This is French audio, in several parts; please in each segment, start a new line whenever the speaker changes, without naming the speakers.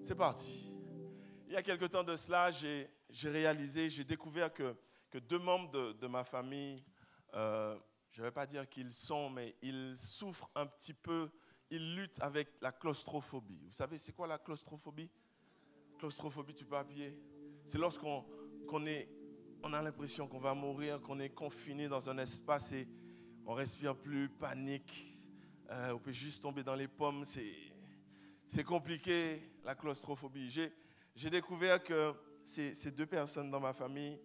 C'est parti. Il y a quelque temps de cela, j'ai réalisé, j'ai découvert que deux membres de ma famille, je ne vais pas dire qu'ils sont, mais ils souffrent un petit peu, ils luttent avec la claustrophobie. Vous savez, c'est quoi la claustrophobie? Claustrophobie, tu peux appuyer. C'est lorsqu'on a l'impression qu'on va mourir, qu'on est confiné dans un espace et on ne respire plus, panique, on peut juste tomber dans les pommes, c'est compliqué, la claustrophobie. J'ai découvert que ces deux personnes dans ma famille,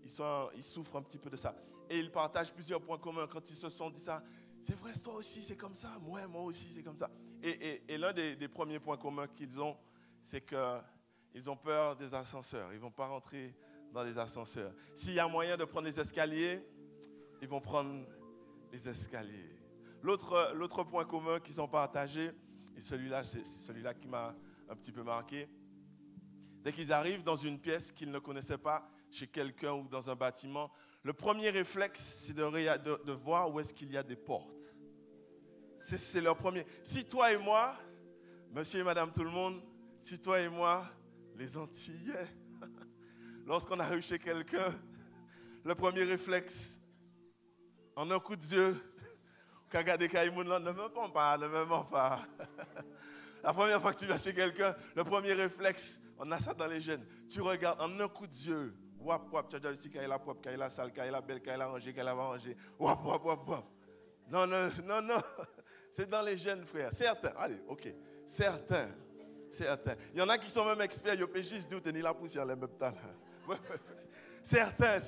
ils souffrent un petit peu de ça. Et ils partagent plusieurs points communs. Quand ils se sont dit ça, c'est vrai, toi aussi, c'est comme ça. Moi aussi, c'est comme ça. Et l'un des premiers points communs qu'ils ont, c'est qu'ils ont peur des ascenseurs. Ils ne vont pas rentrer dans les ascenseurs. S'il y a moyen de prendre les escaliers, ils vont prendre les escaliers. L'autre point commun qu'ils ont partagé, et celui-là, c'est celui-là qui m'a un petit peu marqué. Dès qu'ils arrivent dans une pièce qu'ils ne connaissaient pas, chez quelqu'un ou dans un bâtiment, le premier réflexe, c'est de voir où est-ce qu'il y a des portes. C'est leur premier. Si toi et moi, monsieur et madame tout le monde, si toi et moi, les Antillais, lorsqu'on arrive chez quelqu'un, le premier réflexe, en un coup d'yeux, Kagade Kaimoun, ne me prends pas, ne me mens pas. La première fois que tu vas chez quelqu'un, le premier réflexe, on a ça dans les gènes. Tu regardes en un coup d'yeux, wap, tu as déjà ici, quand il a propre, quand il a sale, quand il a belle, quand il a rangé, quand il a rangé, wap. Non. C'est dans les gènes, frère. Certains, allez, ok. Certains. Il y en a qui sont même experts, ils peuvent juste dire, tenir la poussière, les mêmes temps. Certains.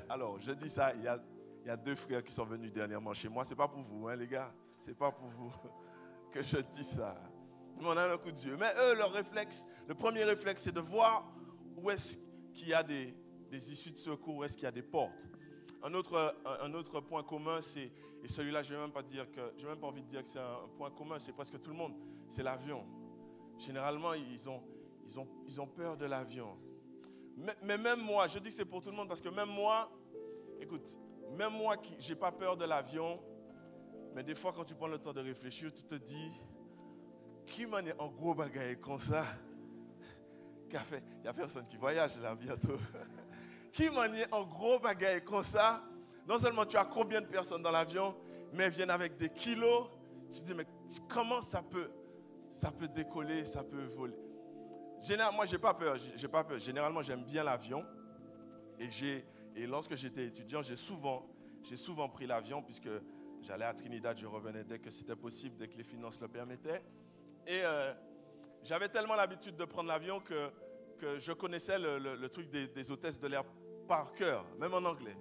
Alors, je dis ça, il y a deux frères qui sont venus dernièrement chez moi. Ce n'est pas pour vous, hein, les gars. Ce n'est pas pour vous que je dis ça. Mais on a un coup d'yeux. Mais eux, leur réflexe, le premier réflexe, c'est de voir où est-ce qu'il y a des issues de secours, où est-ce qu'il y a des portes. Un autre point commun, et celui-là, je n'ai même pas envie de dire que c'est un point commun, c'est presque tout le monde, c'est l'avion. Généralement, ils ont peur de l'avion. Mais même moi, je dis que c'est pour tout le monde parce que même moi, écoute, même moi qui n'ai pas peur de l'avion, mais des fois quand tu prends le temps de réfléchir, tu te dis, qui m'en est en gros bagaille comme ça? Il n'y a personne qui voyage là bientôt. Qui m'en est en gros bagaille comme ça? Non seulement tu as combien de personnes dans l'avion, mais elles viennent avec des kilos. Tu te dis, mais comment ça peut décoller, ça peut voler? Généralement, moi, j'ai pas peur. Généralement, j'aime bien l'avion. Et lorsque j'étais étudiant, j'ai souvent pris l'avion puisque j'allais à Trinidad, je revenais dès que c'était possible, dès que les finances le permettaient. Et j'avais tellement l'habitude de prendre l'avion que je connaissais le truc des hôtesses de l'air par cœur, même en anglais.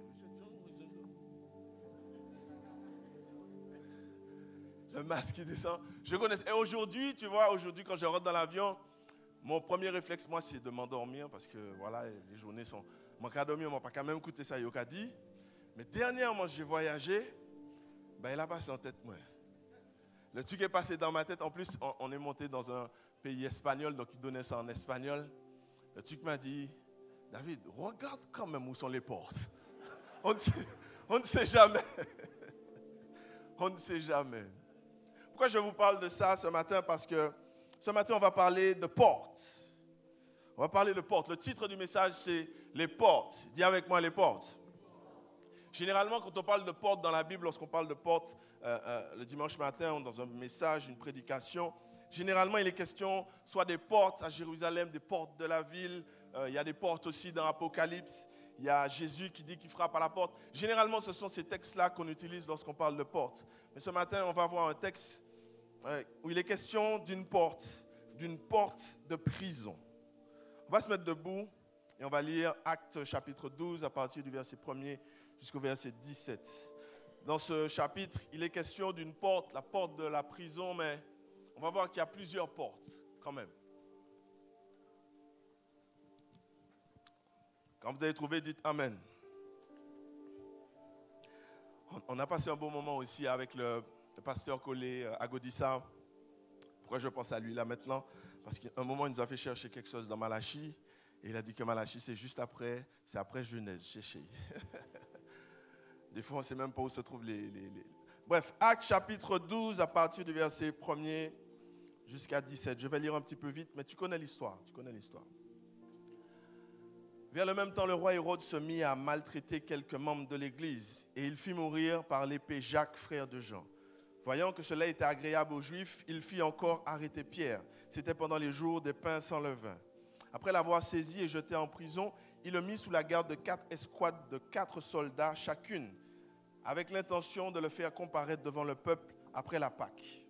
Le masque qui descend. Je connaissais. Et aujourd'hui, tu vois, quand je rentre dans l'avion, mon premier réflexe, moi, c'est de m'endormir parce que, voilà, les journées sont... Moi, qu'à dormir, moi, pas quand même écouter ça, Yoka dit. Mais dernièrement, j'ai voyagé, il a passé en tête, moi. Le truc est passé dans ma tête. En plus, on est monté dans un pays espagnol, donc il donnait ça en espagnol. Le truc m'a dit, David, regarde quand même où sont les portes. On ne sait jamais. On ne sait jamais. Pourquoi je vous parle de ça ce matin? Parce que ce matin, on va parler de portes. On va parler de portes. Le titre du message, c'est les portes. Dis avec moi les portes. Généralement, quand on parle de portes dans la Bible, lorsqu'on parle de portes le dimanche matin, dans un message, une prédication, généralement, il est question soit des portes à Jérusalem, des portes de la ville. Il y a des portes aussi dans l'Apocalypse. Il y a Jésus qui dit qu'il frappe à la porte. Généralement, ce sont ces textes-là qu'on utilise lorsqu'on parle de portes. Mais ce matin, on va voir un texte où il est question d'une porte de prison. On va se mettre debout et on va lire Actes chapitre 12 à partir du verset 1er jusqu'au verset 17. Dans ce chapitre, il est question d'une porte, la porte de la prison, mais on va voir qu'il y a plusieurs portes, quand même. Quand vous avez trouvé, dites Amen. On a passé un bon moment aussi avec le pasteur Collet à Godissa. Pourquoi je pense à lui là maintenant? Parce qu'à un moment, il nous a fait chercher quelque chose dans Malachie. Et il a dit que Malachie, c'est juste après, c'est après Genèse, chez. Des fois, on ne sait même pas où se trouvent les... Bref, Actes chapitre 12, à partir du verset 1er jusqu'à 17. Je vais lire un petit peu vite, mais tu connais l'histoire. Vers le même temps, le roi Hérode se mit à maltraiter quelques membres de l'Église et il fit mourir par l'épée Jacques, frère de Jean. Voyant que cela était agréable aux Juifs, il fit encore arrêter Pierre. C'était pendant les jours des pains sans levain. Après l'avoir saisi et jeté en prison, il le mit sous la garde de 4 escouades de 4 soldats chacune, avec l'intention de le faire comparaître devant le peuple après la Pâque.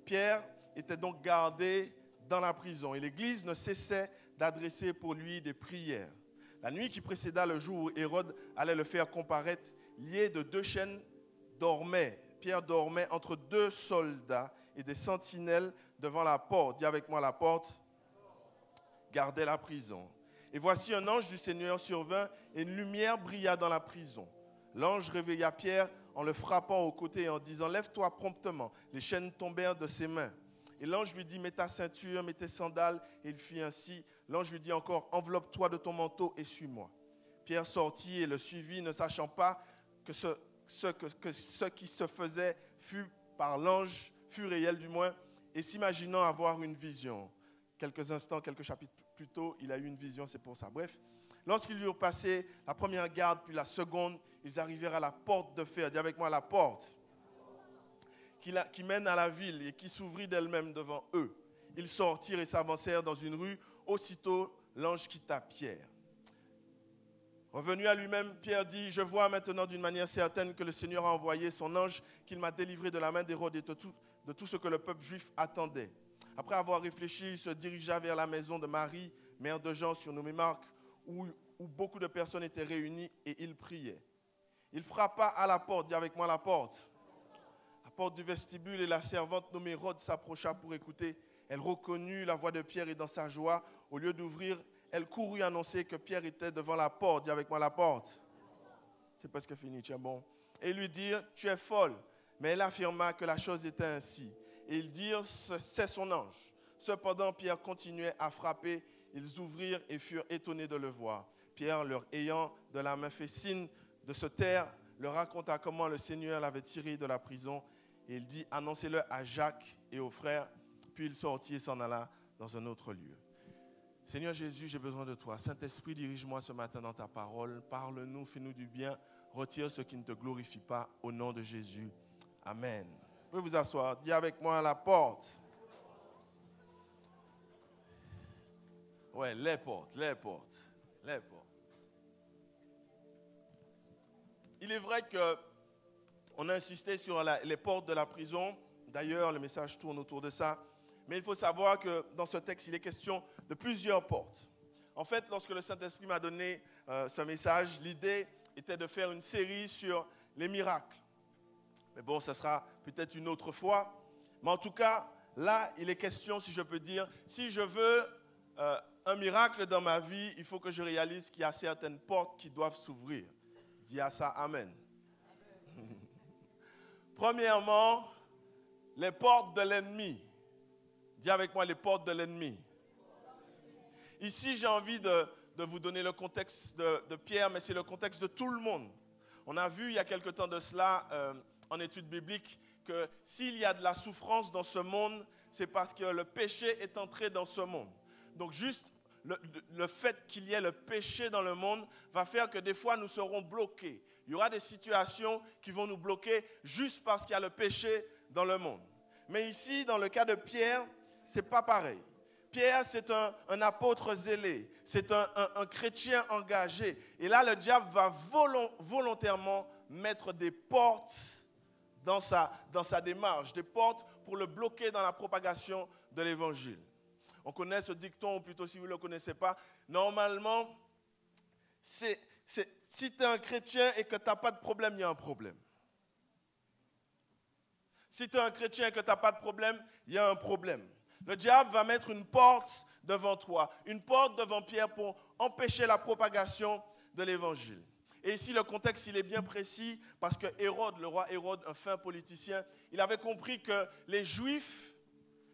Pierre était donc gardé dans la prison et l'Église ne cessait d'adresser pour lui des prières. La nuit qui précéda le jour où Hérode allait le faire comparaître, lié de 2 chaînes, dormait. Pierre dormait entre 2 soldats et des sentinelles devant la porte. Dis avec moi, la porte gardait la prison. Et voici un ange du Seigneur survint et une lumière brilla dans la prison. L'ange réveilla Pierre en le frappant au côté et en disant « Lève-toi promptement ». Les chaînes tombèrent de ses mains. Et l'ange lui dit « Mets ta ceinture, mets tes sandales ». Et il fit ainsi. L'ange lui dit encore « Enveloppe-toi de ton manteau et suis-moi ». Pierre sortit et le suivit, ne sachant pas que ce qui se faisait fut par l'ange, fut réel du moins, et s'imaginant avoir une vision. Quelques instants, quelques chapitres plus tôt, il a eu une vision, c'est pour ça. Bref, lorsqu'ils eurent passé la première garde, puis la seconde, ils arrivèrent à la porte de fer. Dis avec moi, la porte qui mène à la ville et qui s'ouvrit d'elle-même devant eux. Ils sortirent et s'avancèrent dans une rue. Aussitôt, l'ange quitta Pierre. Revenu à lui-même, Pierre dit « Je vois maintenant d'une manière certaine que le Seigneur a envoyé son ange, qu'il m'a délivré de la main d'Hérode et de tout ce que le peuple juif attendait. » Après avoir réfléchi, il se dirigea vers la maison de Marie, mère de Jean, surnommée Marc, où beaucoup de personnes étaient réunies et il priait. Il frappa à la porte, dis avec moi la porte du vestibule, et la servante nommée Rhodes s'approcha pour écouter. Elle reconnut la voix de Pierre et dans sa joie, au lieu d'ouvrir, elle courut annoncer que Pierre était devant la porte. Dis avec moi la porte. C'est presque fini, tiens bon. Et lui dirent, tu es folle. Mais elle affirma que la chose était ainsi. Et ils dirent, c'est son ange. Cependant, Pierre continuait à frapper. Ils ouvrirent et furent étonnés de le voir. Pierre, leur ayant de la main fait signe de se taire, leur raconta comment le Seigneur l'avait tiré de la prison. Et il dit, annoncez-le à Jacques et aux frères. Puis il sortit et s'en alla dans un autre lieu. Seigneur Jésus, j'ai besoin de toi. Saint-Esprit, dirige-moi ce matin dans ta parole. Parle-nous, fais-nous du bien. Retire ce qui ne te glorifie pas au nom de Jésus. Amen. Vous pouvez vous asseoir. Dis avec moi la porte. Ouais, les portes. Il est vrai qu'on a insisté sur les portes de la prison. D'ailleurs, le message tourne autour de ça. Mais il faut savoir que dans ce texte, il est question de plusieurs portes. En fait, lorsque le Saint-Esprit m'a donné ce message, l'idée était de faire une série sur les miracles. Mais bon, ça sera peut-être une autre fois. Mais en tout cas, là, il est question, si je peux dire, si je veux un miracle dans ma vie, il faut que je réalise qu'il y a certaines portes qui doivent s'ouvrir. Dis à ça, Amen. Premièrement, les portes de l'ennemi. Dis avec moi les portes de l'ennemi. Ici, j'ai envie de vous donner le contexte de Pierre, mais c'est le contexte de tout le monde. On a vu il y a quelque temps de cela, en études bibliques, que s'il y a de la souffrance dans ce monde, c'est parce que le péché est entré dans ce monde. Donc juste le fait qu'il y ait le péché dans le monde va faire que des fois nous serons bloqués. Il y aura des situations qui vont nous bloquer juste parce qu'il y a le péché dans le monde. Mais ici, dans le cas de Pierre, ce n'est pas pareil. Pierre, c'est un apôtre zélé, c'est un chrétien engagé. Et là, le diable va volontairement mettre des portes dans sa démarche, des portes pour le bloquer dans la propagation de l'évangile. On connaît ce dicton, ou plutôt si vous ne le connaissez pas, normalement, si tu es un chrétien et que tu n'as pas de problème, il y a un problème. Si tu es un chrétien et que tu n'as pas de problème, il y a un problème. Le diable va mettre une porte devant toi, une porte devant Pierre pour empêcher la propagation de l'évangile. Et ici, le contexte, il est bien précis parce que Hérode, le roi Hérode, un fin politicien, il avait compris que les Juifs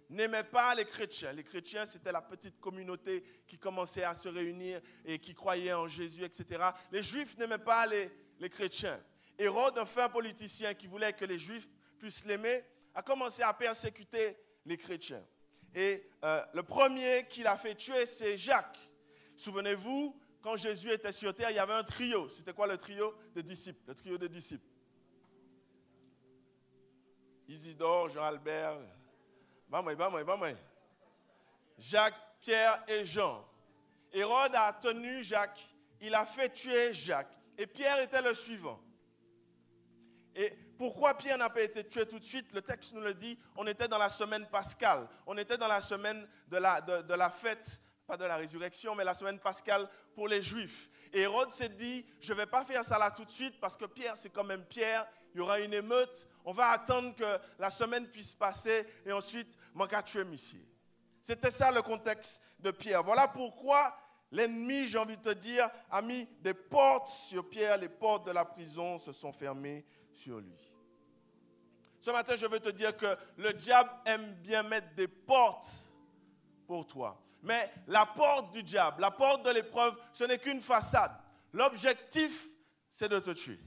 n'aimaient pas les chrétiens. Les chrétiens, c'était la petite communauté qui commençait à se réunir et qui croyait en Jésus, etc. Les Juifs n'aimaient pas les chrétiens. Hérode, un fin politicien qui voulait que les Juifs puissent l'aimer, a commencé à persécuter les chrétiens. Et le premier qu'il a fait tuer, c'est Jacques. Souvenez-vous, quand Jésus était sur terre, il y avait un trio. C'était quoi le trio des disciples? Le trio des disciples. Isidore, Jean-Albert, Jacques, Pierre et Jean. Hérode a tenu Jacques, il a fait tuer Jacques. Et Pierre était le suivant. Et pourquoi Pierre n'a pas été tué tout de suite? Le texte nous le dit, on était dans la semaine pascale. On était dans la semaine de la fête, pas de la résurrection, mais la semaine pascale pour les Juifs. Et Hérode s'est dit, je ne vais pas faire ça là tout de suite parce que Pierre, c'est quand même Pierre. Il y aura une émeute. On va attendre que la semaine puisse passer et ensuite, on va tuer Missier. C'était ça le contexte de Pierre. Voilà pourquoi l'ennemi, j'ai envie de te dire, a mis des portes sur Pierre. Les portes de la prison se sont fermées sur lui. Ce matin, je veux te dire que le diable aime bien mettre des portes pour toi. Mais la porte du diable, la porte de l'épreuve, ce n'est qu'une façade. L'objectif, c'est de te tuer.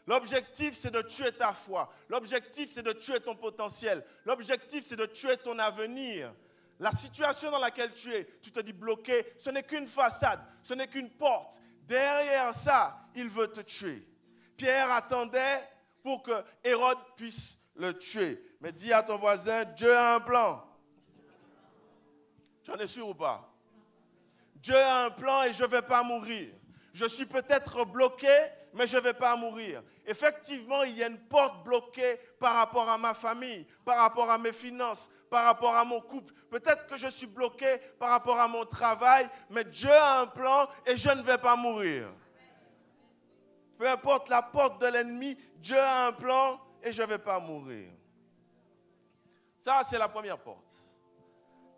L'objectif, c'est de tuer ta foi. L'objectif, c'est de tuer ton potentiel. L'objectif, c'est de tuer ton avenir. La situation dans laquelle tu es, tu te dis bloqué, ce n'est qu'une façade, ce n'est qu'une porte. Derrière ça, il veut te tuer. Pierre attendait pour que Hérode puisse le tuer. Mais dis à ton voisin, Dieu a un plan. Tu en es sûr ou pas? Dieu a un plan et je ne vais pas mourir. Je suis peut-être bloqué, mais je ne vais pas mourir. Effectivement, il y a une porte bloquée par rapport à ma famille, par rapport à mes finances, par rapport à mon couple. Peut-être que je suis bloqué par rapport à mon travail, mais Dieu a un plan et je ne vais pas mourir. Peu importe la porte de l'ennemi, Dieu a un plan et je ne vais pas mourir. Ça, c'est la première porte.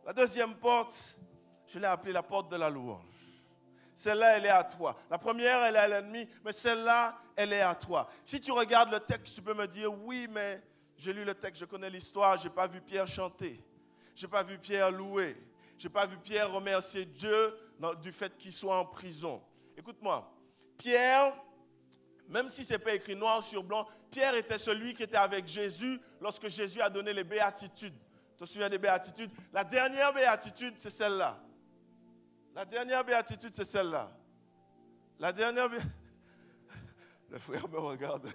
La deuxième porte, je l'ai appelée la porte de la louange. Celle-là, elle est à toi. La première, elle est à l'ennemi, mais celle-là, elle est à toi. Si tu regardes le texte, tu peux me dire, oui, mais j'ai lu le texte, je connais l'histoire, je n'ai pas vu Pierre chanter. Je n'ai pas vu Pierre louer. Je n'ai pas vu Pierre remercier Dieu du fait qu'il soit en prison. Écoute-moi, Pierre, même si ce n'est pas écrit noir sur blanc, Pierre était celui qui était avec Jésus lorsque Jésus a donné les béatitudes. Tu te souviens des béatitudes? La dernière béatitude, c'est celle-là. La dernière béatitude, c'est celle-là. La dernière béatitude... Le frère me regarde.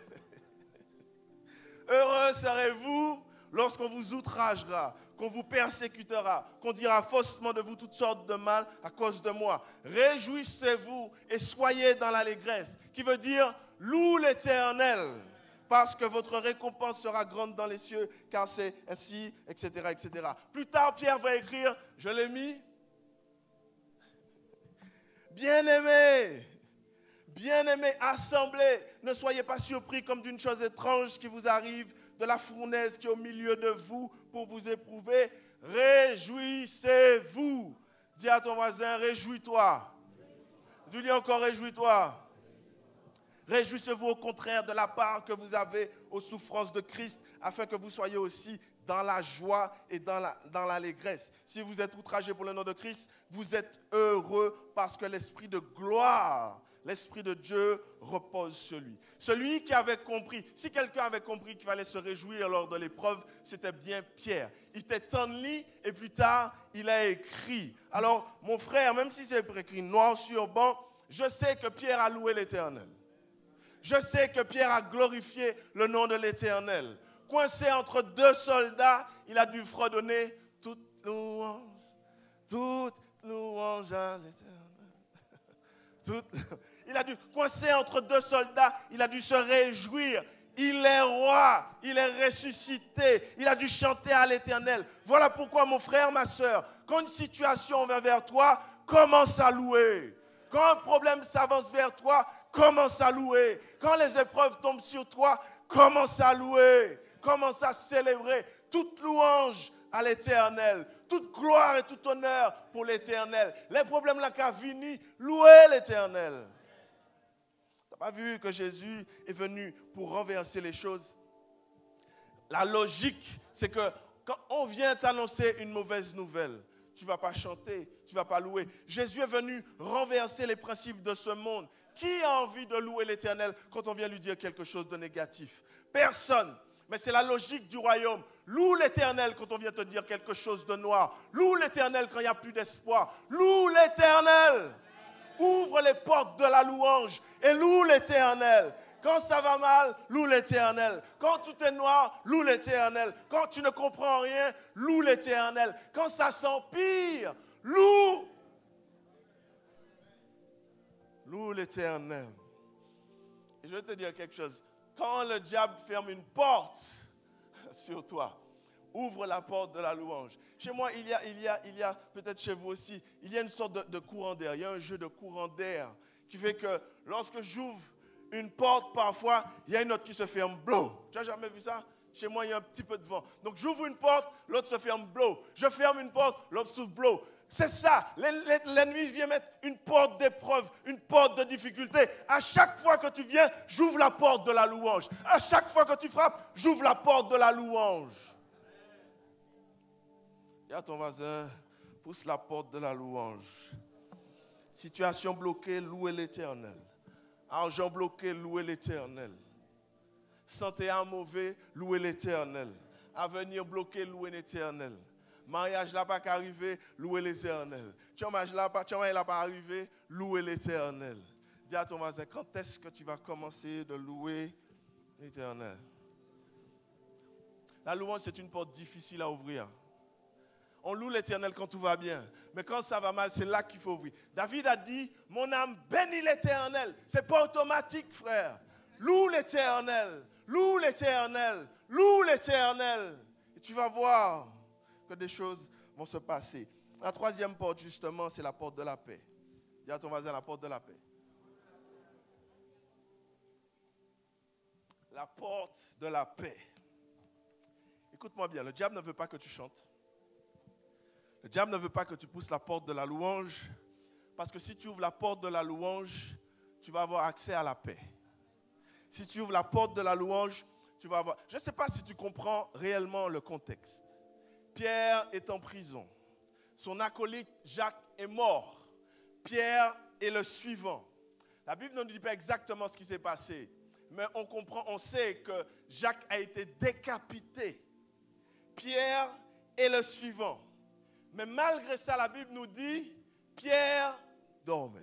Heureux serez-vous lorsqu'on vous outragera, qu'on vous persécutera, qu'on dira faussement de vous toutes sortes de mal à cause de moi. Réjouissez-vous et soyez dans l'allégresse, qui veut dire loue l'Éternel, parce que votre récompense sera grande dans les cieux, car c'est ainsi, etc., etc. Plus tard, Pierre va écrire, je l'ai mis, bien-aimés, assemblés, ne soyez pas surpris comme d'une chose étrange qui vous arrive, de la fournaise qui est au milieu de vous pour vous éprouver. Réjouissez-vous. Dis à ton voisin, réjouis-toi. Dis-lui encore, réjouis-toi. Réjouissez-vous au contraire de la part que vous avez aux souffrances de Christ, afin que vous soyez aussi dans la joie et dans l'allégresse. Si vous êtes outragés pour le nom de Christ, vous êtes heureux parce que l'esprit de gloire, l'esprit de Dieu repose sur lui. Celui qui avait compris, si quelqu'un avait compris qu'il fallait se réjouir lors de l'épreuve, c'était bien Pierre. Il était en lit et plus tard, il a écrit. Alors, mon frère, même si c'est écrit noir sur blanc, je sais que Pierre a loué l'Éternel. Je sais que Pierre a glorifié le nom de l'Éternel. Coincé entre deux soldats, il a dû fredonner toute louange à l'Éternel. Il a dû, coincé entre deux soldats, il a dû se réjouir. Il est roi, il est ressuscité, il a dû chanter à l'Éternel. Voilà pourquoi, mon frère, ma soeur, quand une situation vient vers toi, commence à louer. Quand un problème s'avance vers toi, commence à louer. Quand les épreuves tombent sur toi, commence à louer. commence à célébrer toute louange à l'Éternel, toute gloire et tout honneur pour l'Éternel. Les problèmes là qu'a venu, louer l'Éternel. Tu n'as pas vu que Jésus est venu pour renverser les choses? La logique, c'est que quand on vient t'annoncer une mauvaise nouvelle, tu ne vas pas chanter, tu ne vas pas louer. Jésus est venu renverser les principes de ce monde. Qui a envie de louer l'Éternel quand on vient lui dire quelque chose de négatif? Personne. Mais c'est la logique du royaume. Loue l'Éternel quand on vient te dire quelque chose de noir. Loue l'Éternel quand il n'y a plus d'espoir. Loue l'Éternel. Ouvre les portes de la louange et loue l'Éternel. Quand ça va mal, loue l'Éternel. Quand tout est noir, loue l'Éternel. Quand tu ne comprends rien, loue l'Éternel. Quand ça s'empire, loue l'Éternel. Et je vais te dire quelque chose. Quand le diable ferme une porte sur toi, ouvre la porte de la louange. Chez moi, il y a peut-être chez vous aussi, il y a une sorte de courant d'air. Il y a un jeu de courant d'air qui fait que lorsque j'ouvre une porte, parfois, il y a une autre qui se ferme, blow. Tu n'as jamais vu ça? Chez moi, il y a un petit peu de vent. Donc, j'ouvre une porte, l'autre se ferme, blow. Je ferme une porte, l'autre s'ouvre, blow. C'est ça. L'ennemi vient mettre une porte d'épreuve, une porte de difficulté. À chaque fois que tu viens, j'ouvre la porte de la louange. À chaque fois que tu frappes, j'ouvre la porte de la louange. Dis à ton voisin, pousse la porte de la louange. Situation bloquée, louez l'Éternel. Argent bloqué, louez l'Éternel. Santé à mauvais, louez l'Éternel. Avenir bloqué, louez l'Éternel. Mariage là pas arrivé, louez l'Éternel. Chômage là pas arrivé, louez l'Éternel. Dis à ton voisin, quand est-ce que tu vas commencer de louer l'Éternel? La louange, c'est une porte difficile à ouvrir. On loue l'Éternel quand tout va bien. Mais quand ça va mal, c'est là qu'il faut ouvrir. David a dit, mon âme bénit l'Éternel. Ce n'est pas automatique, frère. Loue l'Éternel. Loue l'Éternel. Loue l'Éternel. Et tu vas voir que des choses vont se passer. La troisième porte, justement, c'est la porte de la paix. Dis à ton voisin, la porte de la paix. La porte de la paix. Écoute-moi bien, le diable ne veut pas que tu chantes. Le diable ne veut pas que tu pousses la porte de la louange, parce que si tu ouvres la porte de la louange, tu vas avoir accès à la paix. Si tu ouvres la porte de la louange, tu vas avoir... Je ne sais pas si tu comprends réellement le contexte. Pierre est en prison. Son acolyte Jacques est mort. Pierre est le suivant. La Bible ne nous dit pas exactement ce qui s'est passé, mais on comprend, on sait que Jacques a été décapité. Pierre est le suivant. Mais malgré ça, la Bible nous dit, Pierre dormait.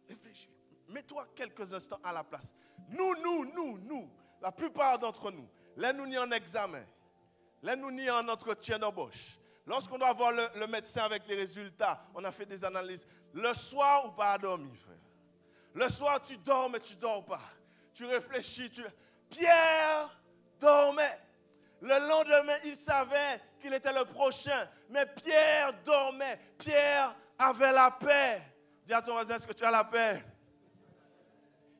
Réfléchis. Mets-toi quelques instants à la place. Nous, la plupart d'entre nous, là nous n'y en examen, là nous n'y en entretien d'embauche. Lorsqu'on doit voir le médecin avec les résultats, on a fait des analyses. Le soir ou pas dormir, frère. Le soir, tu dors, mais tu ne dors pas. Tu réfléchis. Pierre dormait. Le lendemain, il savait qu'il était le prochain. Mais Pierre dormait. Pierre avait la paix. Dis à ton voisin, est-ce que tu as la paix?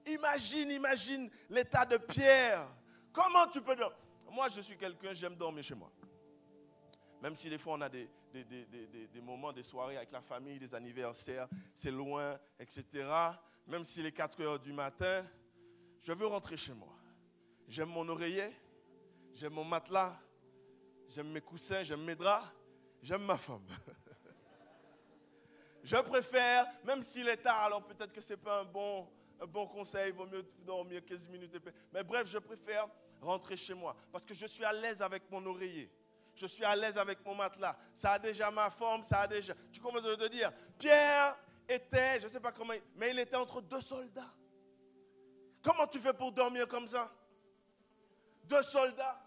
Imagine l'état de Pierre. Comment tu peux dormir? Moi, je suis quelqu'un, j'aime dormir chez moi. Même si des fois, on a des moments, des soirées avec la famille, des anniversaires, c'est loin, etc. Même s'il est 4 heures du matin, je veux rentrer chez moi. J'aime mon oreiller, j'aime mon matelas, j'aime mes coussins, j'aime mes draps, j'aime ma femme. Je préfère, même s'il est tard, alors peut-être que ce n'est pas un bon conseil, il vaut mieux dormir 15 minutes. Mais bref, je préfère rentrer chez moi parce que je suis à l'aise avec mon oreiller. Je suis à l'aise avec mon matelas. Ça a déjà ma forme, ça a déjà... Tu commences à te dire, Pierre était, je ne sais pas comment, mais il était entre 2 soldats. Comment tu fais pour dormir comme ça? 2 soldats.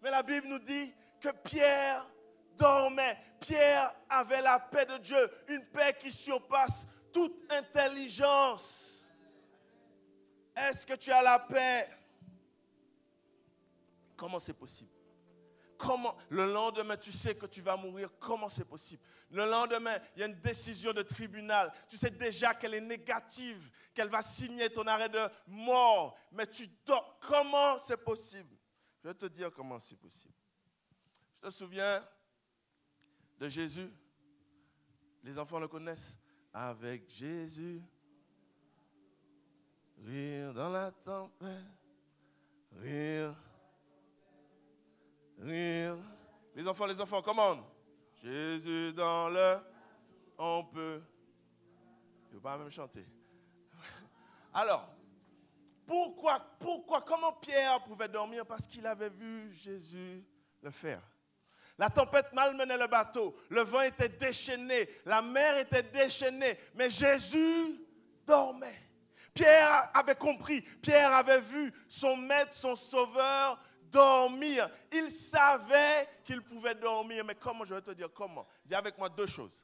Mais la Bible nous dit que Pierre dormait. Pierre avait la paix de Dieu, une paix qui surpasse toute intelligence. Est-ce que tu as la paix? Comment c'est possible? Comment, le lendemain, tu sais que tu vas mourir, comment c'est possible? Le lendemain, il y a une décision de tribunal. Tu sais déjà qu'elle est négative, qu'elle va signer ton arrêt de mort, mais tu dors. Comment c'est possible? Je vais te dire comment c'est possible. Je te souviens de Jésus. Les enfants le connaissent. Avec Jésus, rire dans la tempête, rire. Rire. Les enfants, commande. Jésus dans le... On peut... Je ne veux pas même chanter. Alors, pourquoi, comment Pierre pouvait dormir? Parce qu'il avait vu Jésus le faire. La tempête malmenait le bateau. Le vent était déchaîné. La mer était déchaînée. Mais Jésus dormait. Pierre avait compris. Pierre avait vu son maître, son sauveur dormir. Il savait qu'il pouvait dormir. Mais comment? Je vais te dire comment. Dis avec moi deux choses.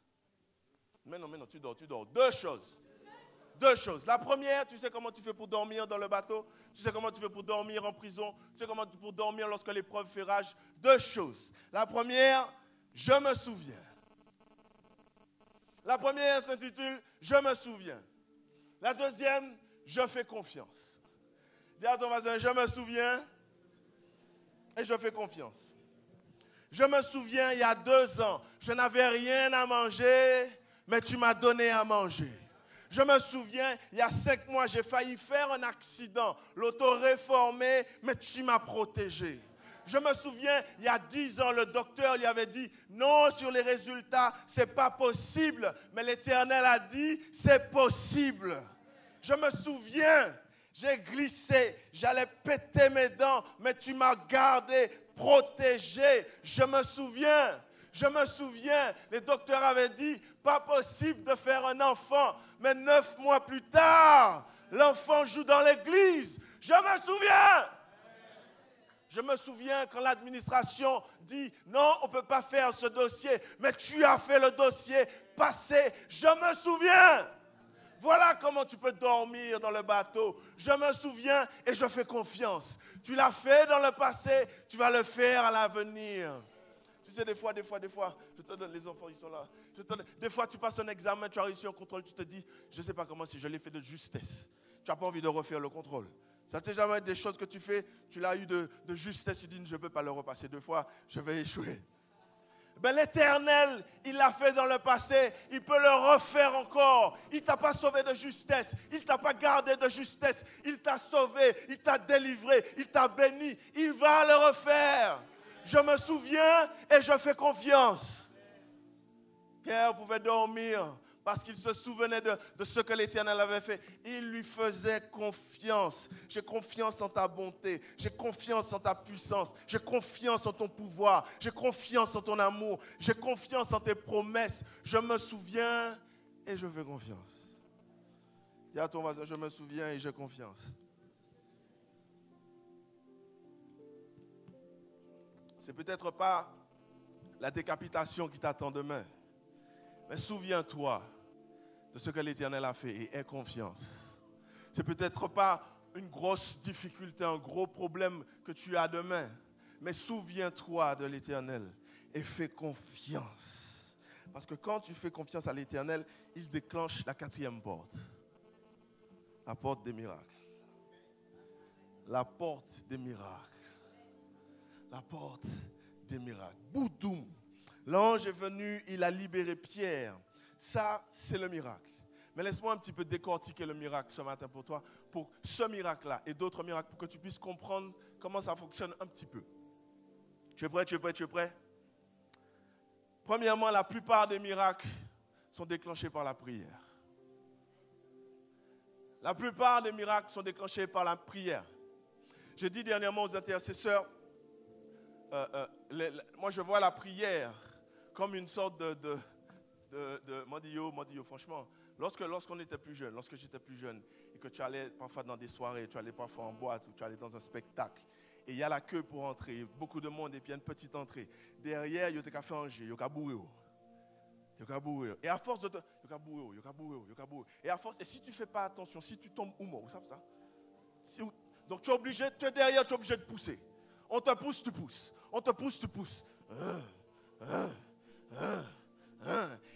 Mais non, tu dors. Deux choses. La première, tu sais comment tu fais pour dormir dans le bateau? Tu sais comment tu fais pour dormir en prison? Tu sais comment tu fais pour dormir lorsque l'épreuve fait rage? Deux choses. La première, je me souviens. La première s'intitule « Je me souviens ». La deuxième, je fais confiance. Dis à ton voisin, je me souviens et je fais confiance. Je me souviens, il y a 2 ans, je n'avais rien à manger, mais tu m'as donné à manger. Je me souviens, il y a 5 mois, j'ai failli faire un accident, l'auto réformé, mais tu m'as protégé. Je me souviens, il y a 10 ans, le docteur lui avait dit, non, sur les résultats, ce n'est pas possible. Mais l'Éternel a dit, c'est possible. Je me souviens, j'ai glissé, j'allais péter mes dents, mais tu m'as gardé, protégé. Je me souviens, les docteurs avaient dit, pas possible de faire un enfant. Mais 9 mois plus tard, l'enfant joue dans l'église. Je me souviens quand l'administration dit, non, on ne peut pas faire ce dossier, mais tu as fait le dossier passé. Je me souviens. Voilà comment tu peux dormir dans le bateau. Je me souviens et je fais confiance. Tu l'as fait dans le passé, tu vas le faire à l'avenir. Tu sais, des fois, je te donne, les enfants, ils sont là. Des fois, tu passes un examen, tu as réussi un contrôle, tu te dis, je ne sais pas comment, si je l'ai fait de justesse. Tu n'as pas envie de refaire le contrôle. Ça t'est jamais des choses que tu fais, tu l'as eu de justesse, tu dis, je ne peux pas le repasser 2 fois, je vais échouer. Ben, l'Éternel, il l'a fait dans le passé, il peut le refaire encore. Il ne t'a pas sauvé de justesse, il ne t'a pas gardé de justesse, il t'a sauvé, il t'a délivré, il t'a béni, il va le refaire. Je me souviens et je fais confiance. Pierre pouvait dormir parce qu'il se souvenait de ce que l'Éternel avait fait. Il lui faisait confiance. J'ai confiance en ta bonté. J'ai confiance en ta puissance. J'ai confiance en ton pouvoir. J'ai confiance en ton amour. J'ai confiance en tes promesses. Je me souviens et je fais confiance. Dis à ton voisin, je me souviens et j'ai confiance. C'est peut-être pas la décapitation qui t'attend demain. Mais souviens-toi de ce que l'Éternel a fait et aie confiance. C'est peut-être pas une grosse difficulté, un gros problème que tu as demain. Mais souviens-toi de l'Éternel et fais confiance. Parce que quand tu fais confiance à l'Éternel, il déclenche la 4e porte. La porte des miracles. La porte des miracles. La porte des miracles. Boudoum. L'ange est venu, il a libéré Pierre. Ça, c'est le miracle. Mais laisse-moi un petit peu décortiquer le miracle ce matin pour toi, pour ce miracle-là et d'autres miracles, pour que tu puisses comprendre comment ça fonctionne un petit peu. Tu es prêt? Premièrement, la plupart des miracles sont déclenchés par la prière. La plupart des miracles sont déclenchés par la prière. J'ai dit dernièrement aux intercesseurs, moi je vois la prière comme une sorte de Mondio, franchement, lorsqu'on était plus jeune, lorsque j'étais plus jeune, et que tu allais parfois dans des soirées, tu allais parfois en boîte, ou tu allais dans un spectacle, et il y a la queue pour entrer, beaucoup de monde, et puis il y a une petite entrée. Derrière, il y a des cafés angers, il y a bourré. Et à force de te... Et à force, et si tu ne fais pas attention, si tu tombes, vous savez ça? Donc tu es obligé, tu es derrière, tu es obligé de pousser. On te pousse, tu pousses. On te pousse, tu pousses.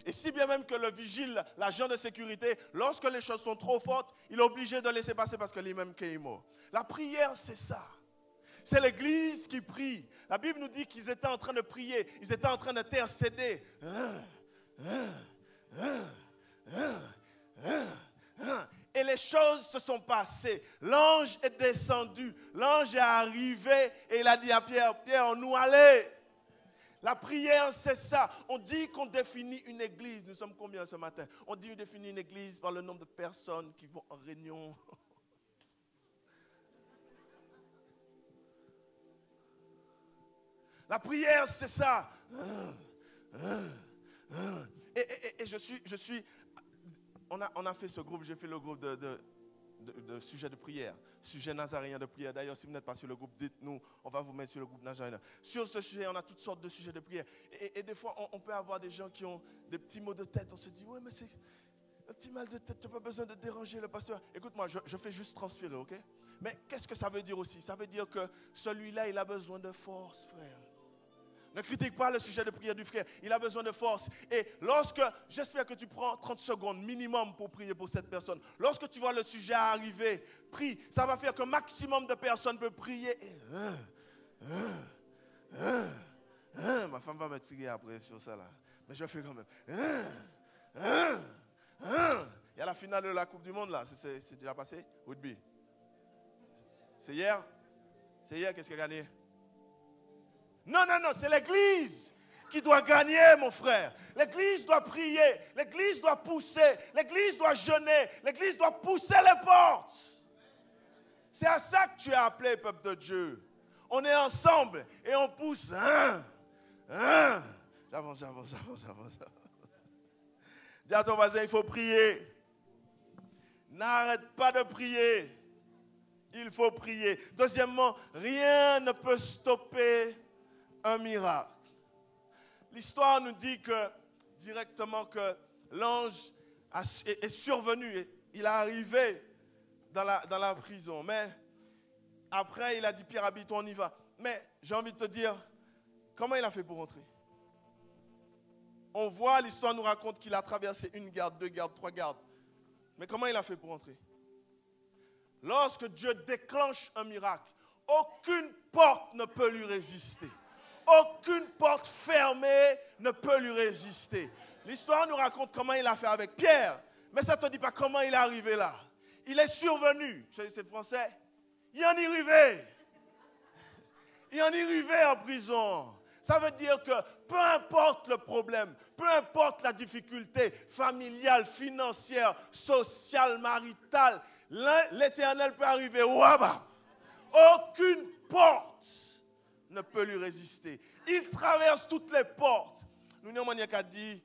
Et si bien même que le vigile, l'agent de sécurité, lorsque les choses sont trop fortes, il est obligé de laisser passer parce que lui-même est mort. La prière, c'est ça. C'est l'église qui prie. La Bible nous dit qu'ils étaient en train de prier. Ils étaient en train d'intercéder. Et les choses se sont passées. L'ange est descendu. L'ange est arrivé et il a dit à Pierre, Pierre, nous allez. La prière, c'est ça. On dit qu'on définit une église. Nous sommes combien ce matin? On dit qu'on définit une église par le nombre de personnes qui vont en réunion. La prière, c'est ça. Et je suis on a fait ce groupe, j'ai fait le groupe de sujets de prière, sujet nazaréen de prière. D'ailleurs, si vous n'êtes pas sur le groupe, dites-nous, on va vous mettre sur le groupe nazaréen. Sur ce sujet, on a toutes sortes de sujets de prière. Et des fois, on peut avoir des gens qui ont des petits maux de tête. On se dit, ouais, mais c'est un petit mal de tête, tu n'as pas besoin de déranger le pasteur. Écoute-moi, je fais juste transférer, ok? Mais qu'est-ce que ça veut dire aussi? Ça veut dire que celui-là, il a besoin de force, frère. Ne critique pas le sujet de prière du frère. Il a besoin de force. Et lorsque, j'espère que tu prends 30 secondes minimum pour prier pour cette personne. Lorsque tu vois le sujet arriver, prie. Ça va faire qu'un maximum de personnes peuvent prier. Et, ma femme va me tirer après sur ça là. Mais je fais quand même. Il y a la finale de la Coupe du Monde là. C'est déjà passé? Rugby. C'est hier? C'est hier, qu'est-ce qui a gagné? Non, c'est l'église qui doit gagner, mon frère. L'église doit prier, l'église doit pousser, l'église doit jeûner, l'église doit pousser les portes. C'est à ça que tu es appelé, peuple de Dieu. On est ensemble et on pousse. J'avance. Dis à ton voisin, il faut prier. N'arrête pas de prier. Il faut prier. Deuxièmement, rien ne peut stopper un miracle. L'histoire nous dit que directement que l'ange est survenu, il est arrivé dans la prison. Mais après, il a dit, Pierre, habite, on y va. Mais j'ai envie de te dire, comment il a fait pour rentrer? On voit, l'histoire nous raconte qu'il a traversé une garde, 2 gardes, 3 gardes. Mais comment il a fait pour rentrer? Lorsque Dieu déclenche un miracle, aucune porte ne peut lui résister. Aucune porte fermée ne peut lui résister. L'histoire nous raconte comment il a fait avec Pierre, mais ça ne te dit pas comment il est arrivé là. Il est survenu, c'est français, il en est arrivé. Il en est arrivé en prison. Ça veut dire que peu importe le problème, peu importe la difficulté familiale, financière, sociale, maritale, l'Éternel peut arriver. Ouaba. Aucune porte ne peut lui résister. Il traverse toutes les portes. L'Union Maniaque a dit,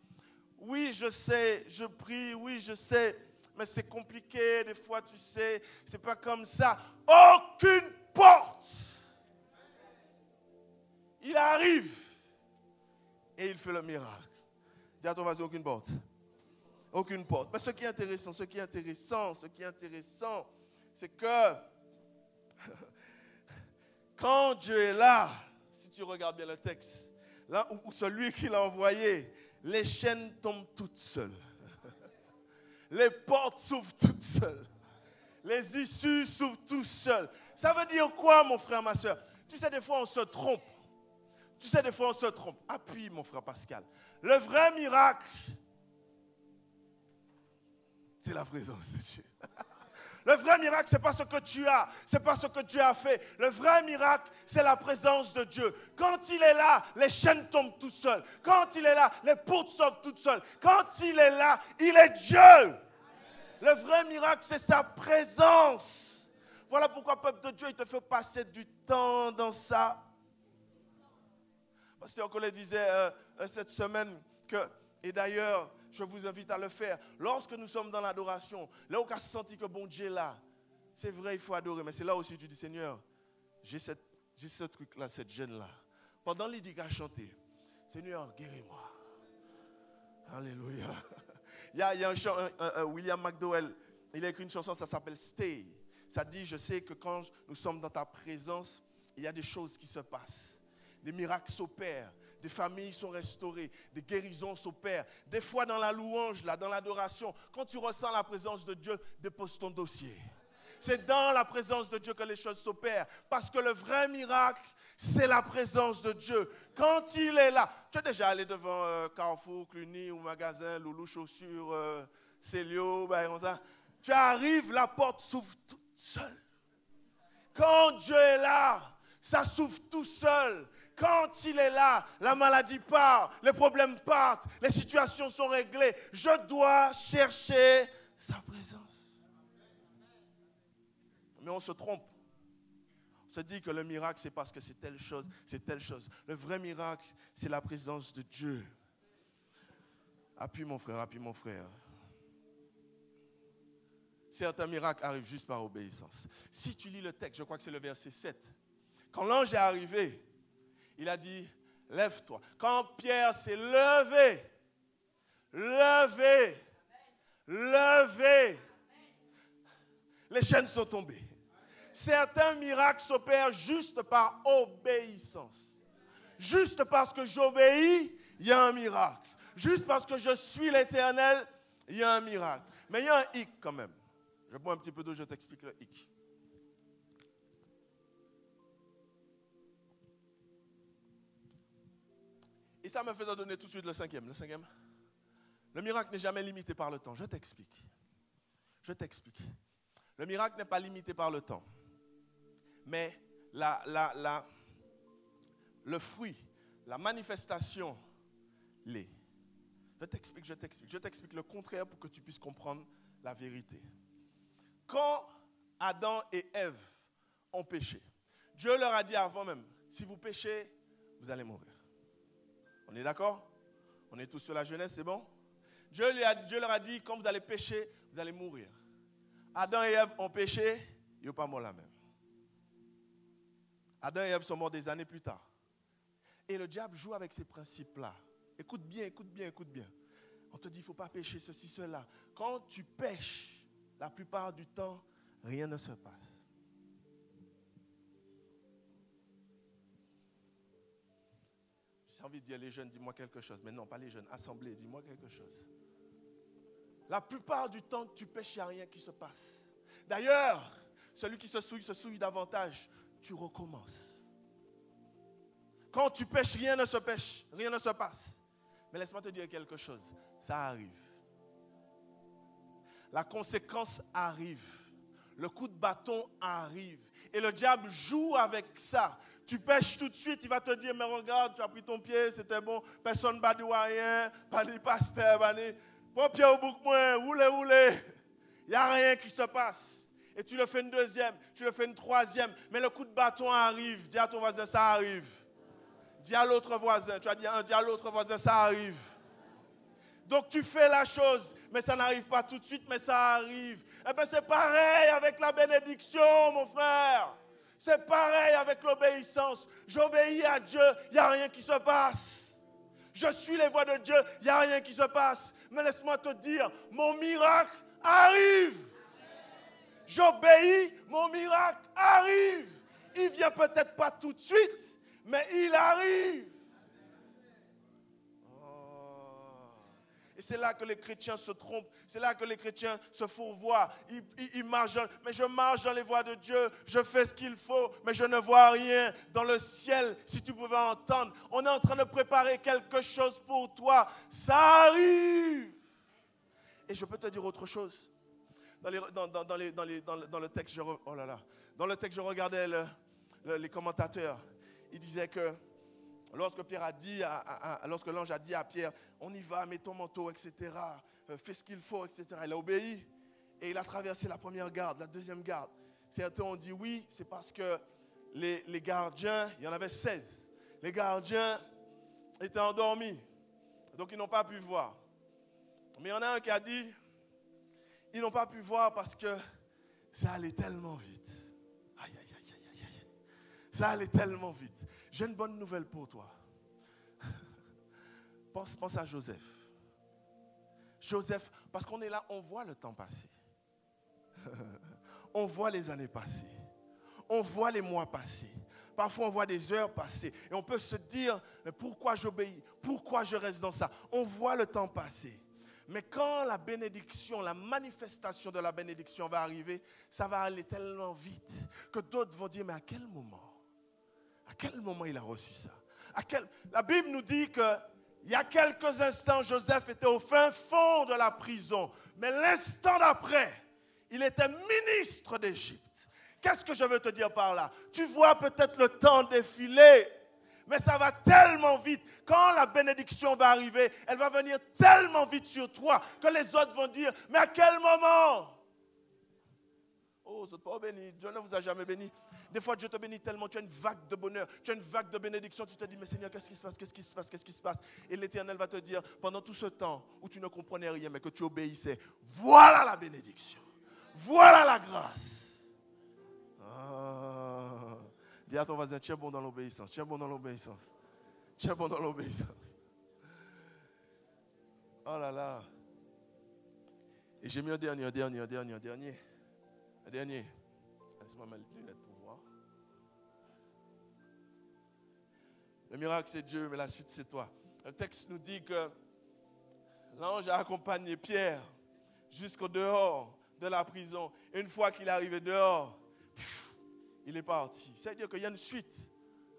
oui, je sais, je prie, oui, je sais, mais c'est compliqué, des fois, tu sais, c'est pas comme ça. Aucune porte. Il arrive et il fait le miracle. Dis à ton voisin, aucune porte. Aucune porte. Mais ce qui est intéressant, c'est que quand Dieu est là, si tu regardes bien le texte, là où celui qui l'a envoyé, les chaînes tombent toutes seules. Les portes s'ouvrent toutes seules. Les issues s'ouvrent toutes seules. Ça veut dire quoi, mon frère, ma soeur? Tu sais, des fois, on se trompe. Appuie, mon frère Pascal. Le vrai miracle, c'est la présence de Dieu. Le vrai miracle, ce n'est pas ce que tu as, ce n'est pas ce que Dieu a fait. Le vrai miracle, c'est la présence de Dieu. Quand il est là, les chaînes tombent tout seules. Quand il est là, les portes s'ouvrent toutes seules. Quand il est là, il est Dieu. Le vrai miracle, c'est sa présence. Voilà pourquoi, peuple de Dieu, il te fait passer du temps dans ça. Pasteur Collet disait cette semaine que, et d'ailleurs, je vous invite à le faire. Lorsque nous sommes dans l'adoration, là où on a senti que bon Dieu est là, c'est vrai, il faut adorer. Mais c'est là aussi que tu dis, Seigneur, j'ai ce truc-là, cette gêne-là. Pendant l'idée à chanter, Seigneur, guéris-moi. Alléluia. Il y a un chant, William McDowell, il a écrit une chanson, ça s'appelle Stay. Ça dit, je sais que quand nous sommes dans ta présence, il y a des choses qui se passent. Des miracles s'opèrent, des familles sont restaurées, des guérisons s'opèrent. Des fois dans la louange, là, dans l'adoration, quand tu ressens la présence de Dieu, dépose ton dossier. C'est dans la présence de Dieu que les choses s'opèrent. Parce que le vrai miracle, c'est la présence de Dieu. Quand il est là, tu es déjà allé devant Carrefour, Cluny ou magasin, Loulou Chaussures, Célio, tu arrives, la porte s'ouvre toute seule. Quand Dieu est là, ça s'ouvre tout seul. Quand il est là, la maladie part, les problèmes partent, les situations sont réglées. Je dois chercher sa présence. Mais on se trompe. On se dit que le miracle, c'est parce que c'est telle chose, c'est telle chose. Le vrai miracle, c'est la présence de Dieu. Appuie mon frère, appuie mon frère. Certains miracles arrivent juste par obéissance. Si tu lis le texte, je crois que c'est le verset 7. Quand l'ange est arrivé, il a dit, lève-toi. Quand Pierre s'est levé, les chaînes sont tombées. Certains miracles s'opèrent juste par obéissance. Juste parce que j'obéis, il y a un miracle. Juste parce que je suis l'Éternel, il y a un miracle. Mais il y a un hic quand même. Je bois un petit peu d'eau, je t'explique le hic. Et ça me fait donner tout de suite le cinquième. Le miracle n'est jamais limité par le temps. Je t'explique. Le miracle n'est pas limité par le temps. Mais le fruit, la manifestation l'est. Je t'explique le contraire pour que tu puisses comprendre la vérité. Quand Adam et Ève ont péché, Dieu leur a dit avant même, si vous péchez, vous allez mourir. On est d'accord? On est tous sur la jeunesse, c'est bon? Dieu leur a dit, quand vous allez pécher, vous allez mourir. Adam et Ève ont péché, ils n'ont pas mort la même. Adam et Ève sont morts des années plus tard. Et le diable joue avec ces principes-là. Écoute bien. On te dit, il ne faut pas pécher ceci, cela. Quand tu pêches, la plupart du temps, rien ne se passe. J'ai envie de dire, les jeunes, dis-moi quelque chose. Mais non, pas les jeunes, assemblée, dis-moi quelque chose. La plupart du temps, tu pêches, il n'y a rien qui se passe. D'ailleurs, celui qui se souille davantage. Tu recommences. Quand tu pêches, rien ne se passe. Mais laisse-moi te dire quelque chose, ça arrive. La conséquence arrive. Le coup de bâton arrive. Et le diable joue avec ça. Tu pêches tout de suite, il va te dire, mais regarde, tu as pris ton pied, c'était bon, personne ne va dire rien, pas de pasteur, prends pied au bouc, roulez. Il n'y a rien qui se passe. Et tu le fais une deuxième, tu le fais une troisième, mais le coup de bâton arrive. Dis à ton voisin, ça arrive. Dis à l'autre voisin, tu as dit un, dis à l'autre voisin, ça arrive. Donc tu fais la chose, mais ça n'arrive pas tout de suite, mais ça arrive. Eh bien c'est pareil avec la bénédiction, mon frère. C'est pareil avec l'obéissance. J'obéis à Dieu, il n'y a rien qui se passe. Je suis les voies de Dieu, il n'y a rien qui se passe. Mais laisse-moi te dire, mon miracle arrive. J'obéis, mon miracle arrive. Il ne vient peut-être pas tout de suite, mais il arrive. Et c'est là que les chrétiens se trompent. C'est là que les chrétiens se fourvoient. Ils marchent, mais je marche dans les voies de Dieu. Je fais ce qu'il faut, mais je ne vois rien. Dans le ciel, si tu pouvais entendre, on est en train de préparer quelque chose pour toi. Ça arrive. Et je peux te dire autre chose. Dans le texte, je regardais les commentateurs. Ils disaient que lorsque l'ange a dit à Pierre, on y va, mets ton manteau, etc., fais ce qu'il faut, etc., il a obéi et il a traversé la première garde, la deuxième garde. Certains ont dit oui, c'est parce que les gardiens, il y en avait 16, les gardiens étaient endormis, donc ils n'ont pas pu voir. Mais il y en a un qui a dit, ils n'ont pas pu voir parce que ça allait tellement vite. Aïe. Ça allait tellement vite. J'ai une bonne nouvelle pour toi. Pense à Joseph. Joseph, parce qu'on est là, on voit le temps passer. On voit les années passer. On voit les mois passer. Parfois, on voit des heures passer et on peut se dire, mais pourquoi j'obéis? Pourquoi je reste dans ça? On voit le temps passer. Mais quand la bénédiction, la manifestation de la bénédiction va arriver, ça va aller tellement vite que d'autres vont dire, mais à quel moment? À quel moment il a reçu ça? La Bible nous dit qu'il y a quelques instants, Joseph était au fin fond de la prison. Mais l'instant d'après, il était ministre d'Égypte. Qu'est-ce que je veux te dire par là? Tu vois peut-être le temps défiler, mais ça va tellement vite. Quand la bénédiction va arriver, elle va venir tellement vite sur toi que les autres vont dire, mais à quel moment? Oh, vous n'êtes pas béni. Dieu ne vous a jamais béni. Des fois, Dieu te bénit tellement, tu as une vague de bonheur, tu as une vague de bénédiction. Tu te dis, mais Seigneur, qu'est-ce qui se passe? Qu'est-ce qui se passe? Qu'est-ce qui se passe? Et l'Éternel va te dire, pendant tout ce temps où tu ne comprenais rien, mais que tu obéissais, voilà la bénédiction. Voilà la grâce. Ah. Dis à ton voisin, tiens bon dans l'obéissance, tiens bon dans l'obéissance, tiens bon dans l'obéissance. Oh là là. Et j'ai mis un dernier. Laisse-moi mettre les lunettes pour voir. Le miracle, c'est Dieu, mais la suite, c'est toi. Le texte nous dit que l'ange a accompagné Pierre jusqu'au dehors de la prison. Et une fois qu'il est arrivé dehors, il est parti. C'est-à-dire qu'il y a une suite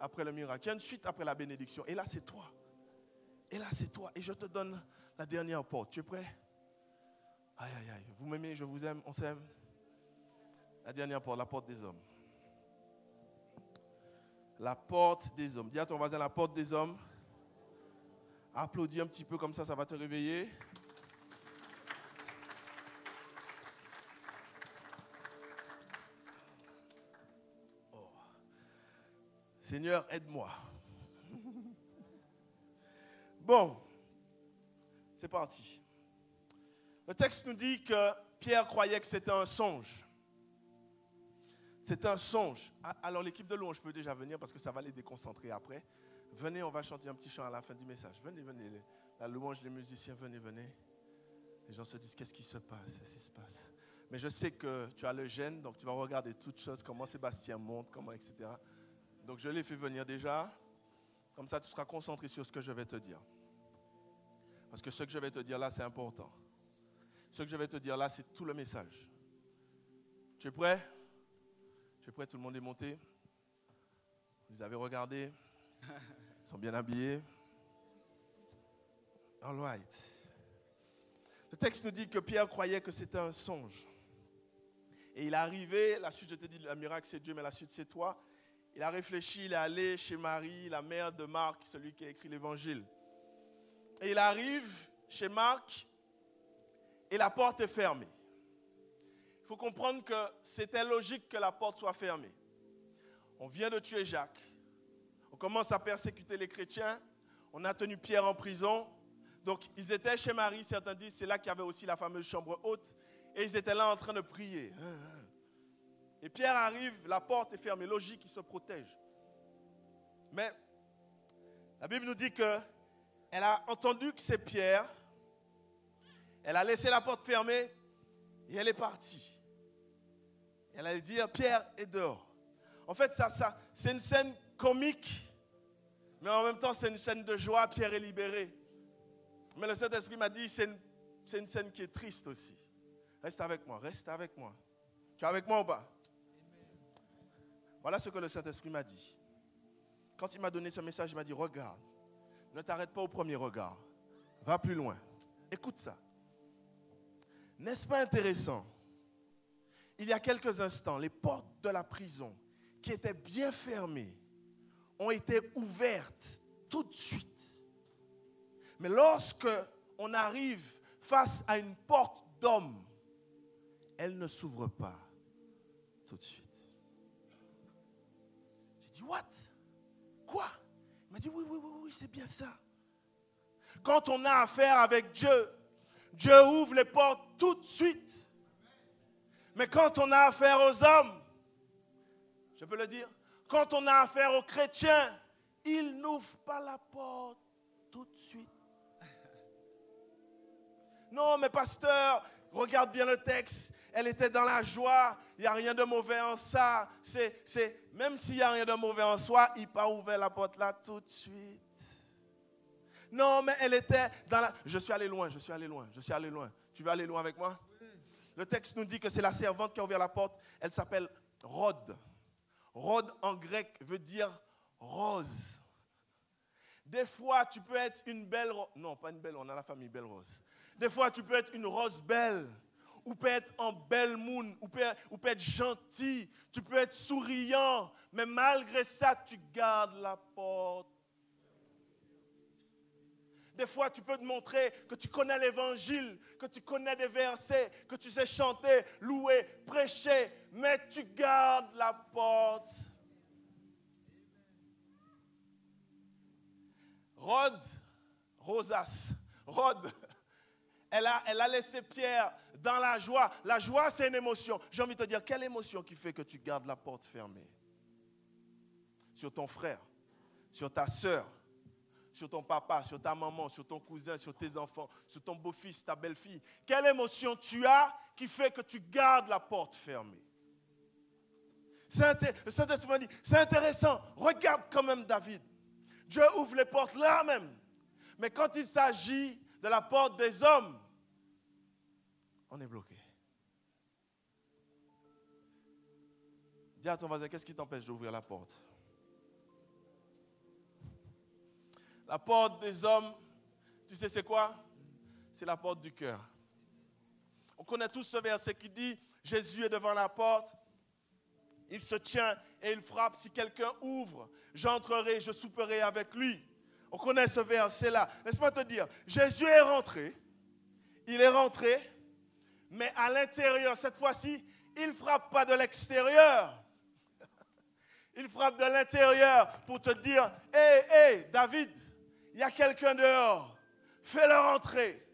après le miracle. Il y a une suite après la bénédiction. Et là, c'est toi. Et là, c'est toi. Et je te donne la dernière porte. Tu es prêt? Aïe, aïe, aïe. Vous m'aimez, je vous aime, on s'aime. La dernière porte, la porte des hommes. La porte des hommes. Dis à ton voisin, la porte des hommes. Applaudis un petit peu comme ça va te réveiller. Oh. Seigneur, aide-moi. Bon, c'est parti. Le texte nous dit que Pierre croyait que c'était un songe. C'est un songe. Alors l'équipe de louange peut déjà venir parce que ça va les déconcentrer après. Venez, on va chanter un petit chant à la fin du message. Venez. La louange, les musiciens, venez. Les gens se disent, qu'est-ce qui se passe? Qu'est-ce qui se passe? Mais je sais que tu as le gène, donc tu vas regarder toutes choses, comment Sébastien monte, comment, etc. Donc je l'ai fait venir déjà. Comme ça, tu seras concentré sur ce que je vais te dire. Parce que ce que je vais te dire là, c'est important. Ce que je vais te dire là, c'est tout le message. Tu es prêt? Tu es prêt? Tout le monde est monté? Vous les avez regardés? Ils sont bien habillés? All right. Le texte nous dit que Pierre croyait que c'était un songe. Et il est arrivé, la suite, je te dis, le miracle c'est Dieu, mais la suite c'est toi. Il a réfléchi, il est allé chez Marie, la mère de Marc, celui qui a écrit l'évangile. Et il arrive chez Marc et la porte est fermée. Il faut comprendre que c'était logique que la porte soit fermée. On vient de tuer Jacques. On commence à persécuter les chrétiens. On a tenu Pierre en prison. Donc, ils étaient chez Marie. Certains disent c'est là qu'il y avait aussi la fameuse chambre haute. Et ils étaient là en train de prier. Et Pierre arrive, la porte est fermée. Logique, il se protège. Mais la Bible nous dit qu'elle a entendu que c'est Pierre. Elle a laissé la porte fermée et elle est partie. Elle allait dire, Pierre est dehors. En fait, ça, c'est une scène comique, mais en même temps, c'est une scène de joie. Pierre est libéré. Mais le Saint-Esprit m'a dit, c'est une scène qui est triste aussi. Reste avec moi, reste avec moi. Tu es avec moi ou pas? Voilà ce que le Saint-Esprit m'a dit. Quand il m'a donné ce message, il m'a dit, regarde, ne t'arrête pas au premier regard. Va plus loin. Écoute ça. N'est-ce pas intéressant? Il y a quelques instants, les portes de la prison, qui étaient bien fermées, ont été ouvertes tout de suite. Mais lorsque on arrive face à une porte d'homme, elle ne s'ouvre pas tout de suite. J'ai dit, what? Quoi? Il m'a dit, oui, c'est bien ça. Quand on a affaire avec Dieu, Dieu ouvre les portes tout de suite. Mais quand on a affaire aux hommes, je peux le dire, quand on a affaire aux chrétiens, ils n'ouvrent pas la porte tout de suite. Non, mais pasteur, regarde bien le texte. Elle était dans la joie. Il n'y a rien de mauvais en ça. Même s'il n'y a rien de mauvais en soi, il n'a pas ouvert la porte là tout de suite. Non, mais elle était dans la... Je suis allé loin. Tu veux aller loin avec moi? Le texte nous dit que c'est la servante qui a ouvert la porte. Elle s'appelle Rhode. Rhode en grec veut dire rose. Des fois, tu peux être une belle rose. Non, pas une belle, on a la famille Belle Rose. Des fois, tu peux être une rose belle. Ou peut être en belle moon. Ou peut être gentil. Tu peux être souriant. Mais malgré ça, tu gardes la porte. Des fois, tu peux te montrer que tu connais l'évangile, que tu connais des versets, que tu sais chanter, louer, prêcher, mais tu gardes la porte. Rhode, elle a laissé Pierre dans la joie. La joie, c'est une émotion. J'ai envie de te dire, quelle émotion qui fait que tu gardes la porte fermée? Sur ton frère, sur ta soeur, sur ton papa, sur ta maman, sur ton cousin, sur tes enfants, sur ton beau-fils, ta belle-fille. Quelle émotion tu as qui fait que tu gardes la porte fermée? Le Saint-Esprit dit, c'est intéressant, regarde quand même David. Dieu ouvre les portes là même. Mais quand il s'agit de la porte des hommes, on est bloqué. Dis à ton voisin, qu'est-ce qui t'empêche d'ouvrir la porte? La porte des hommes, tu sais c'est quoi? C'est la porte du cœur. On connaît tous ce verset qui dit, Jésus est devant la porte, il se tient et il frappe. Si quelqu'un ouvre, j'entrerai, je souperai avec lui. On connaît ce verset-là. Laisse-moi te dire, Jésus est rentré, il est rentré, mais à l'intérieur, cette fois-ci, il ne frappe pas de l'extérieur. Il frappe de l'intérieur pour te dire, hé, David, il y a quelqu'un dehors, fais-le rentrer.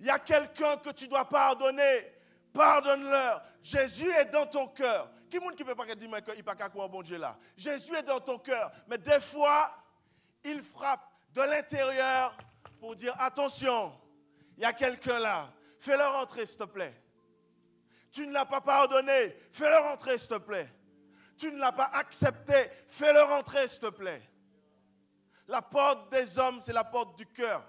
Il y a quelqu'un que tu dois pardonner, pardonne-leur. Jésus est dans ton cœur. Qui ne peut pas dire qu'il n'y a pas qu'à quoi bon Dieu là? Jésus est dans ton cœur, mais des fois, il frappe de l'intérieur pour dire, attention, il y a quelqu'un là, fais-le rentrer s'il te plaît. Tu ne l'as pas pardonné, fais-le rentrer s'il te plaît. Tu ne l'as pas accepté, fais-le rentrer s'il te plaît. La porte des hommes, c'est la porte du cœur.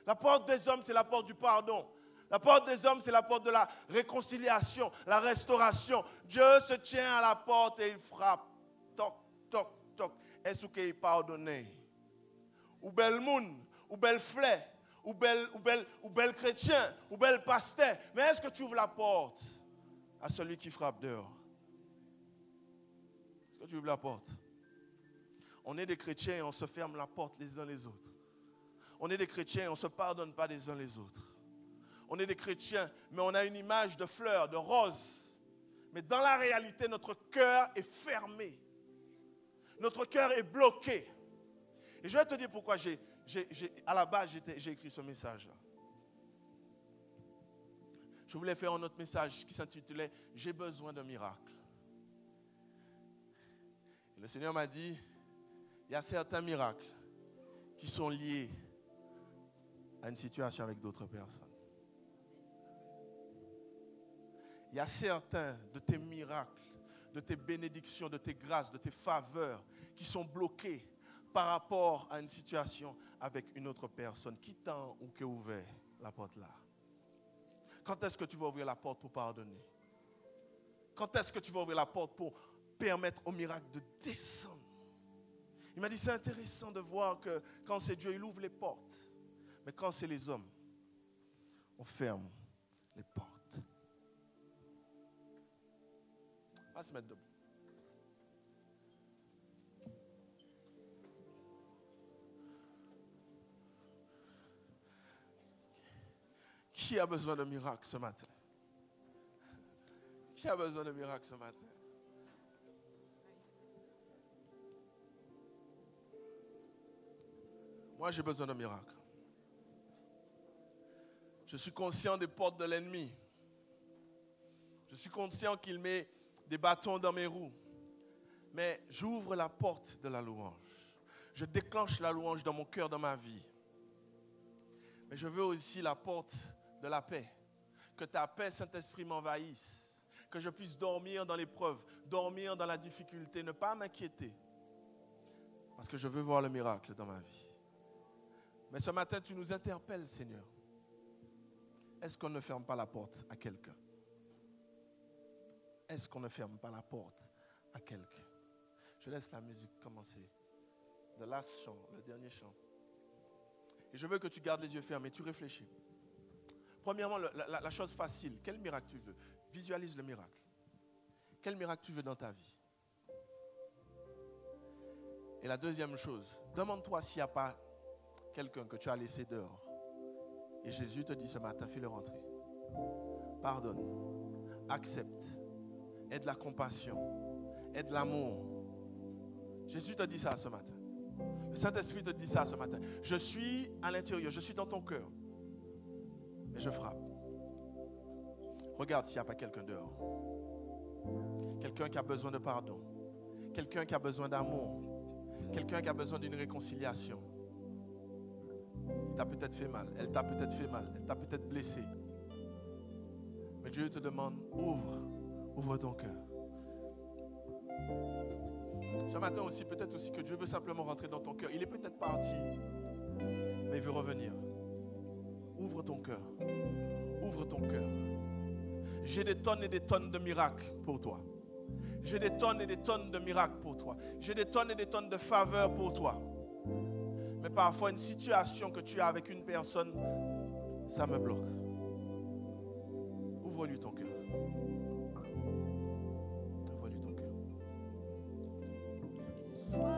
La porte des hommes, c'est la porte du pardon. La porte des hommes, c'est la porte de la réconciliation, la restauration. Dieu se tient à la porte et il frappe. Toc, toc, toc. Est-ce qu'il est pardonné? Ou bel moun, ou bel flé, ou bel chrétien, ou bel pasteur. Mais est-ce que tu ouvres la porte à celui qui frappe dehors? Est-ce que tu ouvres la porte? On est des chrétiens et on se ferme la porte les uns les autres. On est des chrétiens et on ne se pardonne pas les uns les autres. On est des chrétiens, mais on a une image de fleurs, de roses. Mais dans la réalité, notre cœur est fermé. Notre cœur est bloqué. Et je vais te dire pourquoi à la base, j'ai écrit ce message-là. Je voulais faire un autre message qui s'intitulait « J'ai besoin d'un miracle ». Le Seigneur m'a dit, il y a certains miracles qui sont liés à une situation avec d'autres personnes. Il y a certains de tes miracles, de tes bénédictions, de tes grâces, de tes faveurs qui sont bloqués par rapport à une situation avec une autre personne. Qui t'a ou qui a ouvert la porte là? Quand est-ce que tu vas ouvrir la porte pour pardonner? Quand est-ce que tu vas ouvrir la porte pour permettre au miracle de descendre? Il m'a dit, c'est intéressant de voir que quand c'est Dieu, il ouvre les portes. Mais quand c'est les hommes, on ferme les portes. On va se mettre debout. Qui a besoin de miracle ce matin? Qui a besoin de miracle ce matin? Moi, j'ai besoin de miracle. Je suis conscient des portes de l'ennemi. Je suis conscient qu'il met des bâtons dans mes roues. Mais j'ouvre la porte de la louange. Je déclenche la louange dans mon cœur, dans ma vie. Mais je veux aussi la porte de la paix. Que ta paix, Saint-Esprit, m'envahisse. Que je puisse dormir dans l'épreuve, dormir dans la difficulté, ne pas m'inquiéter. Parce que je veux voir le miracle dans ma vie. Mais ce matin, tu nous interpelles, Seigneur. Est-ce qu'on ne ferme pas la porte à quelqu'un? Est-ce qu'on ne ferme pas la porte à quelqu'un? Je laisse la musique commencer. The last chant, le dernier chant. Et je veux que tu gardes les yeux fermés, tu réfléchis. Premièrement, la chose facile, quel miracle tu veux? Visualise le miracle. Quel miracle tu veux dans ta vie? Et la deuxième chose, demande-toi s'il n'y a pas quelqu'un que tu as laissé dehors. Et Jésus te dit ce matin, fais-le rentrer. Pardonne, accepte, aie de la compassion, aie de l'amour. Jésus te dit ça ce matin. Le Saint-Esprit te dit ça ce matin. Je suis à l'intérieur, je suis dans ton cœur. Mais je frappe. Regarde s'il n'y a pas quelqu'un dehors. Quelqu'un qui a besoin de pardon. Quelqu'un qui a besoin d'amour. Quelqu'un qui a besoin d'une réconciliation. Il t'a peut-être fait mal. Elle t'a peut-être fait mal. Elle t'a peut-être blessé. Mais Dieu te demande, ouvre ton cœur. Ce matin aussi, peut-être aussi que Dieu veut simplement rentrer dans ton cœur. Il est peut-être parti, mais il veut revenir. Ouvre ton cœur. Ouvre ton cœur. J'ai des tonnes et des tonnes de miracles pour toi. J'ai des tonnes et des tonnes de miracles pour toi. J'ai des tonnes et des tonnes de faveurs pour toi. Mais parfois, une situation que tu as avec une personne, ça me bloque. Ouvre-lui ton cœur. Ouvre-lui ton cœur.
Sois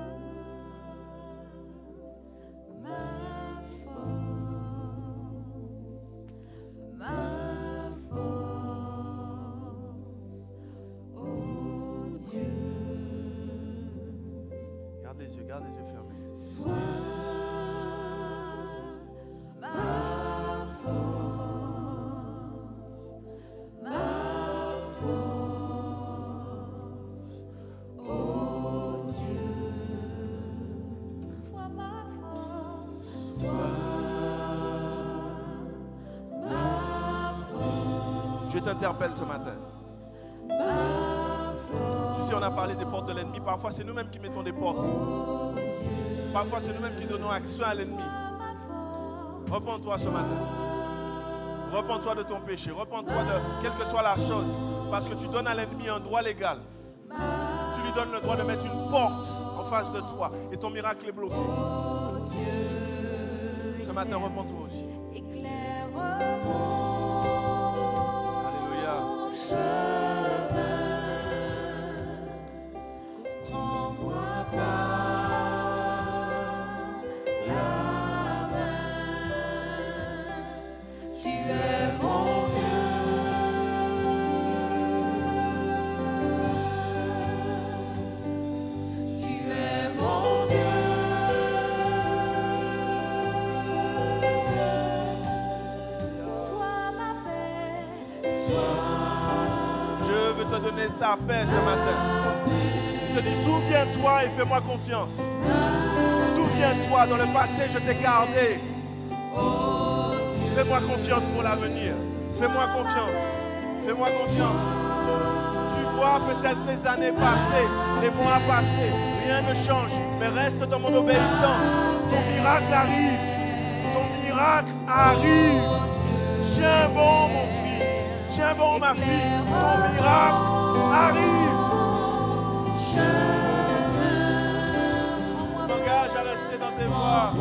ma force, oh Dieu.
Garde les yeux fermés.
Sois ma force, oh Dieu. Sois ma force,
Je t'interpelle ce matin. Tu sais, on a parlé des portes de l'ennemi. Parfois, c'est nous-mêmes qui mettons des portes. Parfois, c'est nous-mêmes qui donnons action à l'ennemi. Repends-toi ce matin. Repends-toi de ton péché. Repends-toi de quelle que soit la chose. Parce que tu donnes à l'ennemi un droit légal. Tu lui donnes le droit de mettre une porte en face de toi. Et ton miracle est bloqué. Ce matin, repends-toi aussi. Alléluia.
Prends-moi par la main, tu es mon Dieu, tu es mon Dieu, sois ma paix,
Je veux te donner ta paix ce matin. Je te dis, souviens-toi et fais-moi confiance. Souviens-toi, dans le passé, je t'ai gardé. Fais-moi confiance pour l'avenir. Fais-moi confiance. Fais-moi confiance. Tu vois peut-être les années passées, les mois passés. Rien ne change, mais reste dans mon obéissance. Ton miracle arrive. Ton miracle arrive. Tiens bon, mon fils. Tiens bon, ma fille. Ton miracle arrive. M'engage à rester dans tes voies.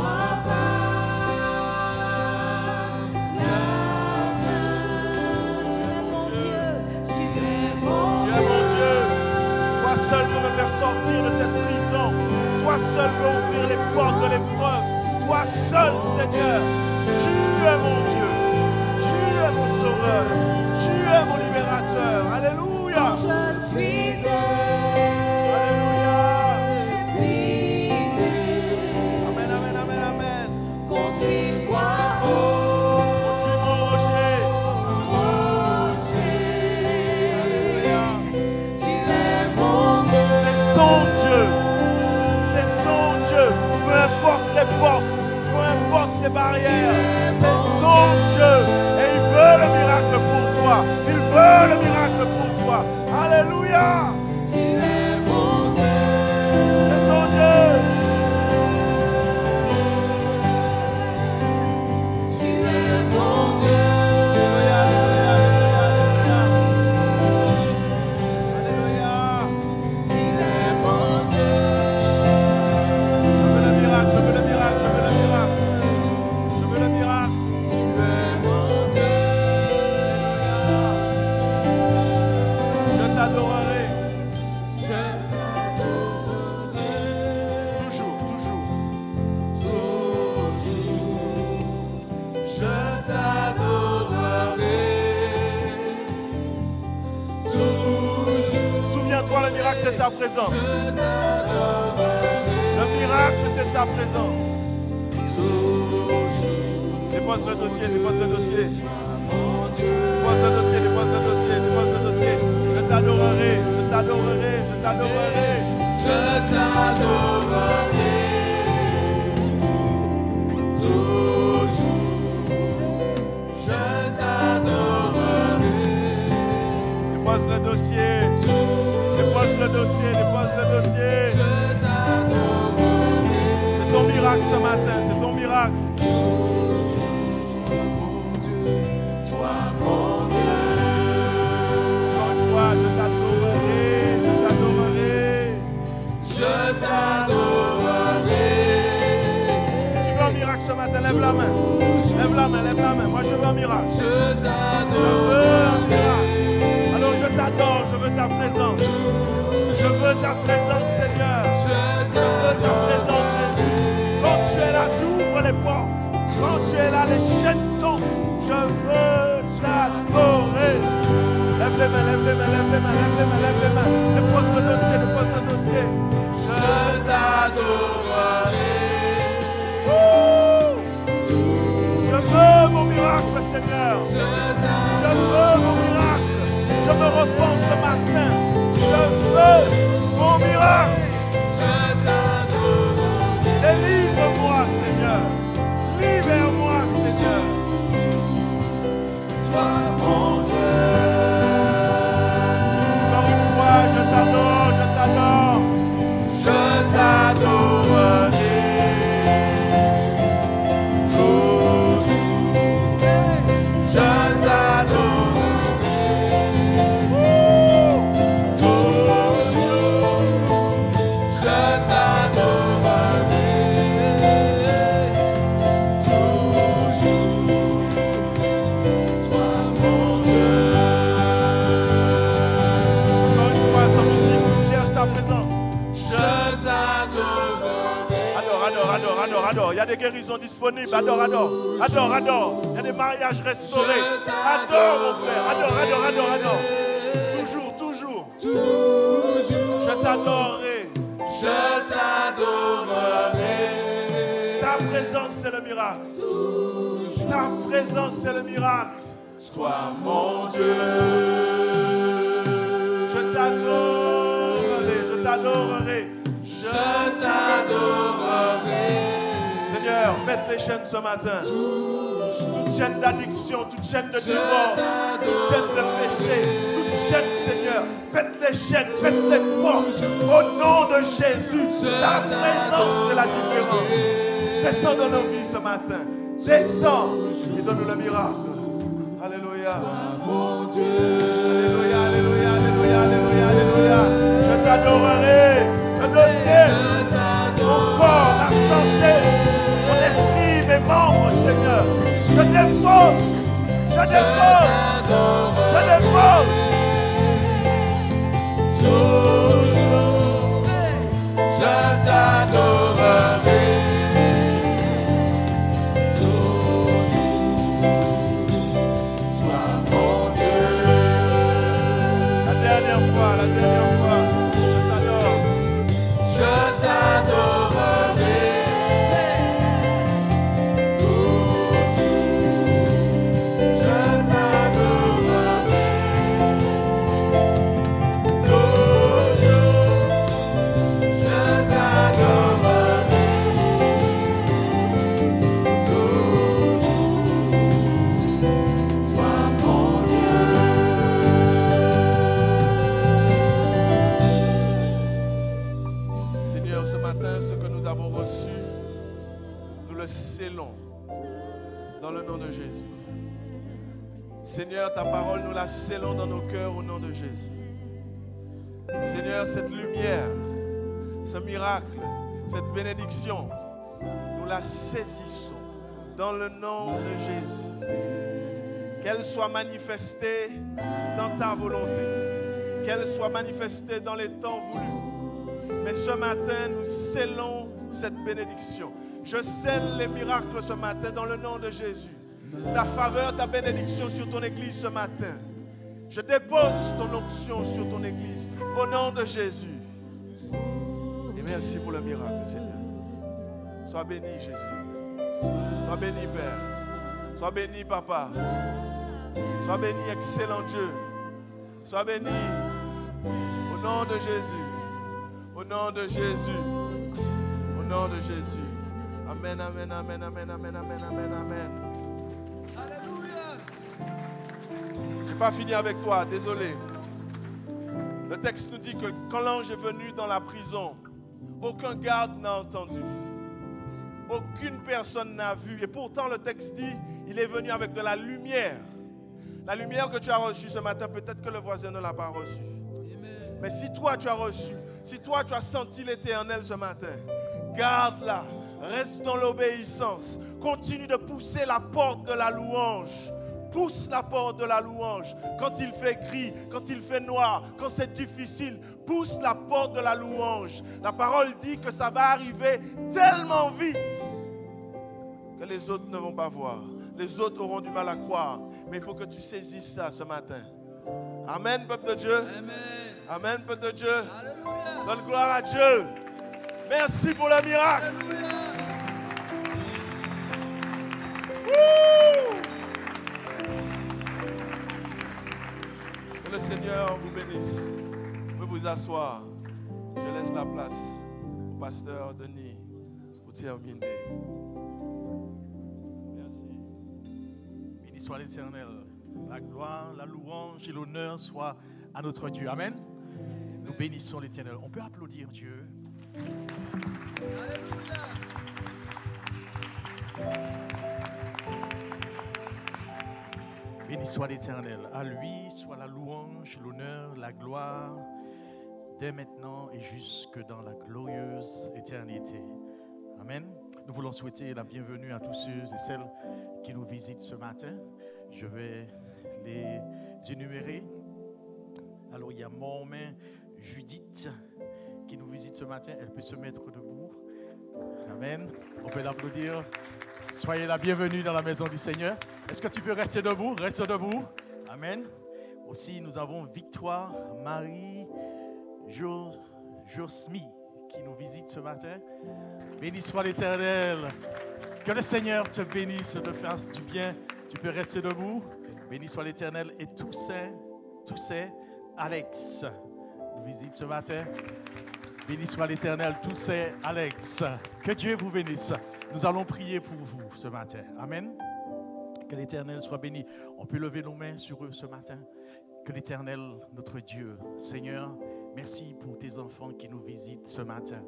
Tu es mon Dieu. Toi seul peux me faire sortir de cette prison. Toi seul peux ouvrir les portes de l'épreuve. Toi seul, Seigneur. Tu es mon Dieu. Tu es mon sauveur. Tu es mon libérateur. Alléluia.
je suis
Alléluia.
épuisé.
Amen, amen, amen, amen.
Conduis-moi au
Conduis-moi au rocher.
rocher.
Alléluia.
Tu es mon Dieu.
C'est ton Dieu. C'est ton Dieu. Peu importe les portes, peu importe les barrières. C'est ton Dieu. Et il veut le miracle pour toi. veux le miracle pour toi. Alléluia.
Tu es mon Dieu.
C'est ton Dieu.
Tu es mon Dieu.
Alléluia.
Tu es mon Dieu.
Je veux le miracle, je veux le miracle, je veux le miracle. Je veux le miracle.
Tu es mon Dieu.
Je t'adorerai.
Je t'adorerai.
Toujours, toujours.
Toujours. Je t'adorerai. Toujours.
Souviens-toi, le miracle, c'est sa présence.
Je t'adorerai.
Le miracle, c'est sa présence.
Toujours.
Dépose le dossier, dépose le dossier.
Mon Dieu.
Dépose le dossier, dépose le dossier, dépose le dossier. Je t'adorerai, je t'adorerai, je t'adorerai.
Je t'adorerai. Toujours. Je t'adorerai.
Dépose le dossier. Dépose le dossier, dépose le dossier.
Je t'adorerai.
C'est ton miracle ce matin, c'est ton miracle.
Toi, mon Dieu.
Encore une fois, je t'adorerai, je t'adorerai.
Je t'adorerai.
Si tu veux un miracle ce matin, lève la main. Lève la main, lève la main. Moi, je veux un miracle.
Je
Je veux un
t'adorerai.
miracle. Alors, je t'adore, je veux ta présence. Je veux ta présence, Seigneur.
Je
Je veux ta présence, Jésus. Quand tu es là, tu ouvres les portes. Quand tu es là, les chaînes tombent. Je veux t'adorer. Lève les mains, lève les mains, lève les mains, lève les mains, lève les mains. Dépose le dossier, dépose le dossier.
Je t'adorerai.
Je veux mon miracle, Seigneur.
Je
Je veux mon miracle. Je me repens ce matin. Je veux mon miracle.
t'adorerai.
Délivre-moi, Seigneur. Libère-moi, Seigneur.
Toi, mon Dieu.
Encore une fois, je t'adore, je t'adore.
Je t'adorerai. Toujours. Je t'adorerai. Toujours. Je t'adorerai. Toujours. Toi, mon Dieu.
Encore une fois, sa musique, cherche sa présence.
Je t'adorerai.
Adore, adore, adore, adore, adore. Il y a des guérisons disponibles. Adore, adore. Adore, adore. Il y a des mariages restaurés. Adore, mon frère. Adore, adore, adore, adore. Toujours, toujours.
Toujours.
Je t'adorerai.
Je t'adorerai.
Ta présence, c'est le miracle. Ta présence, c'est le miracle.
Toi, mon Dieu.
Je t'adorerai. Je t'adorerai.
Je t'adorerai.
Seigneur, pète les chaînes ce matin. Toute chaîne d'addiction, toute chaîne de divorce, toute chaîne de péché, toute chaîne, Seigneur. Pète les chaînes, pète les portes. Au nom de Jésus, ta présence est la différence. Descends dans nos vies ce matin. Descends et donne-nous le miracle. Alléluia.
Mon Dieu.
Alléluia, alléluia, alléluia, alléluia, alléluia. Je t'adorerai. Le dossier, mon corps, ma santé, mon esprit, mes membres, Seigneur. Je dépose, je dépose, je dépose.
Toujours. Je t'adorerai. Sois mon Dieu.
La dernière fois, je t'adore.
Je t'adorerai. Toujours. Je t'adorerai. Toujours.
Dans le nom de Jésus. Seigneur, ta parole, nous la scellons dans nos cœurs au nom de Jésus. Seigneur, cette lumière, ce miracle, cette bénédiction, nous la saisissons dans le nom de Jésus. Qu'elle soit manifestée dans ta volonté, qu'elle soit manifestée dans les temps voulus. Mais ce matin, nous scellons cette bénédiction. Je scelle les miracles ce matin dans le nom de Jésus. Ta faveur, ta bénédiction sur ton église ce matin. Je dépose ton onction sur ton église au nom de Jésus. Et merci pour le miracle, Seigneur. Sois béni, Jésus. Sois béni, Père. Sois béni, Papa. Sois béni, excellent Dieu. Sois béni au nom de Jésus. Au nom de Jésus. Au nom de Jésus. Amen, amen, amen, amen, amen, amen, amen, amen. Je n'ai pas fini avec toi, désolé. Le texte nous dit que quand l'ange est venu dans la prison, aucun garde n'a entendu. Aucune personne n'a vu. Et pourtant, le texte dit, il est venu avec de la lumière. La lumière que tu as reçue ce matin, peut-être que le voisin ne l'a pas reçue. Mais si toi, tu as reçu, si toi, tu as senti l'Éternel ce matin, garde-la. Reste dans l'obéissance. Continue de pousser la porte de la louange. Pousse la porte de la louange. Quand il fait gris, quand il fait noir, quand c'est difficile, pousse la porte de la louange. La parole dit que ça va arriver tellement vite que les autres ne vont pas voir. Les autres auront du mal à croire. Mais il faut que tu saisisses ça ce matin. Amen, peuple de Dieu. Amen, amen peuple de Dieu. Alléluia. Donne gloire à Dieu. Merci pour le miracle. Alléluia. Que le Seigneur vous bénisse. Vous pouvez vous asseoir. Je laisse la place au pasteur Denis pour terminer. Merci.
Béni soit l'Éternel. La gloire, la louange et l'honneur soient à notre Dieu. Amen. Nous bénissons l'Éternel. On peut applaudir Dieu. Alléluia. Béni soit l'Éternel. À lui soit la louange, l'honneur, la gloire, dès maintenant et jusque dans la glorieuse éternité. Amen. Nous voulons souhaiter la bienvenue à tous ceux et celles qui nous visitent ce matin. Je vais les énumérer. Alors, il y a Mormain Judith qui nous visite ce matin. Elle peut se mettre debout. Amen. On peut l'applaudir. Soyez la bienvenue dans la maison du Seigneur. Est-ce que tu peux rester debout? Reste debout. Amen. Aussi, nous avons Victoire Marie Josmi qui nous visite ce matin. Béni soit l'Éternel. Que le Seigneur te bénisse, te fasse du bien. Tu peux rester debout. Béni soit l'Éternel. Et Toussaint Alex nous visite ce matin. Béni soit l'Éternel. Toussaint Alex. Que Dieu vous bénisse. Nous allons prier pour vous ce matin. Amen. Que l'Éternel soit béni. On peut lever nos mains sur eux ce matin. Que l'Éternel, notre Dieu, Seigneur, merci pour tes enfants qui nous visitent ce matin.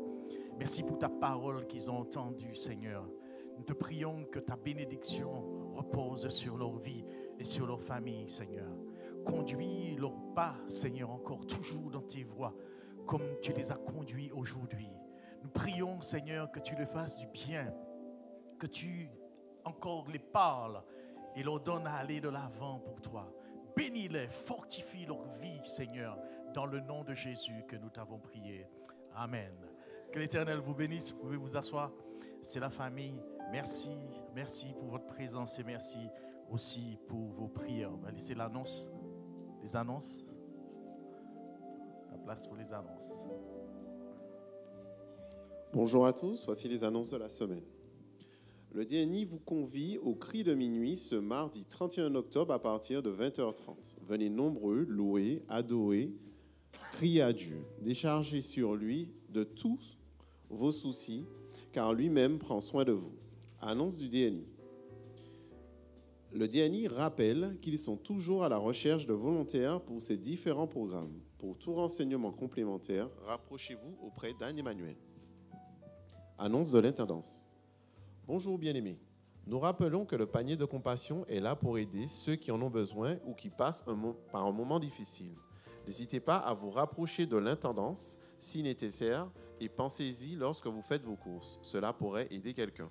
Merci pour ta parole qu'ils ont entendue, Seigneur. Nous te prions que ta bénédiction repose sur leur vie et sur leur famille, Seigneur. Conduis leurs pas, Seigneur, encore toujours dans tes voies, comme tu les as conduits aujourd'hui. Nous prions, Seigneur, que tu les fasses du bien, que tu encore les parles et leur donnes à aller de l'avant pour toi. Bénis-les, fortifie leur vie, Seigneur, dans le nom de Jésus que nous t'avons prié. Amen. Que l'Éternel vous bénisse. Vous pouvez vous asseoir. C'est la famille. Merci, merci pour votre présence et merci aussi pour vos prières. On va laisser l'annonce, les annonces. La place pour les annonces.
Bonjour à tous, voici les annonces de la semaine. Le DNI vous convie au cri de minuit ce mardi 31 octobre à partir de 20h30. Venez nombreux, louer, adorer, crier à Dieu, décharger sur lui de tous vos soucis, car lui-même prend soin de vous. Annonce du DNI. Le DNI rappelle qu'ils sont toujours à la recherche de volontaires pour ces différents programmes. Pour tout renseignement complémentaire, rapprochez-vous auprès d'Anne Emmanuel. Annonce de l'intendance. Bonjour bien-aimés. Nous rappelons que le panier de compassion est là pour aider ceux qui en ont besoin ou qui passent par un moment difficile. N'hésitez pas à vous rapprocher de l'intendance si nécessaire et pensez-y lorsque vous faites vos courses. Cela pourrait aider quelqu'un.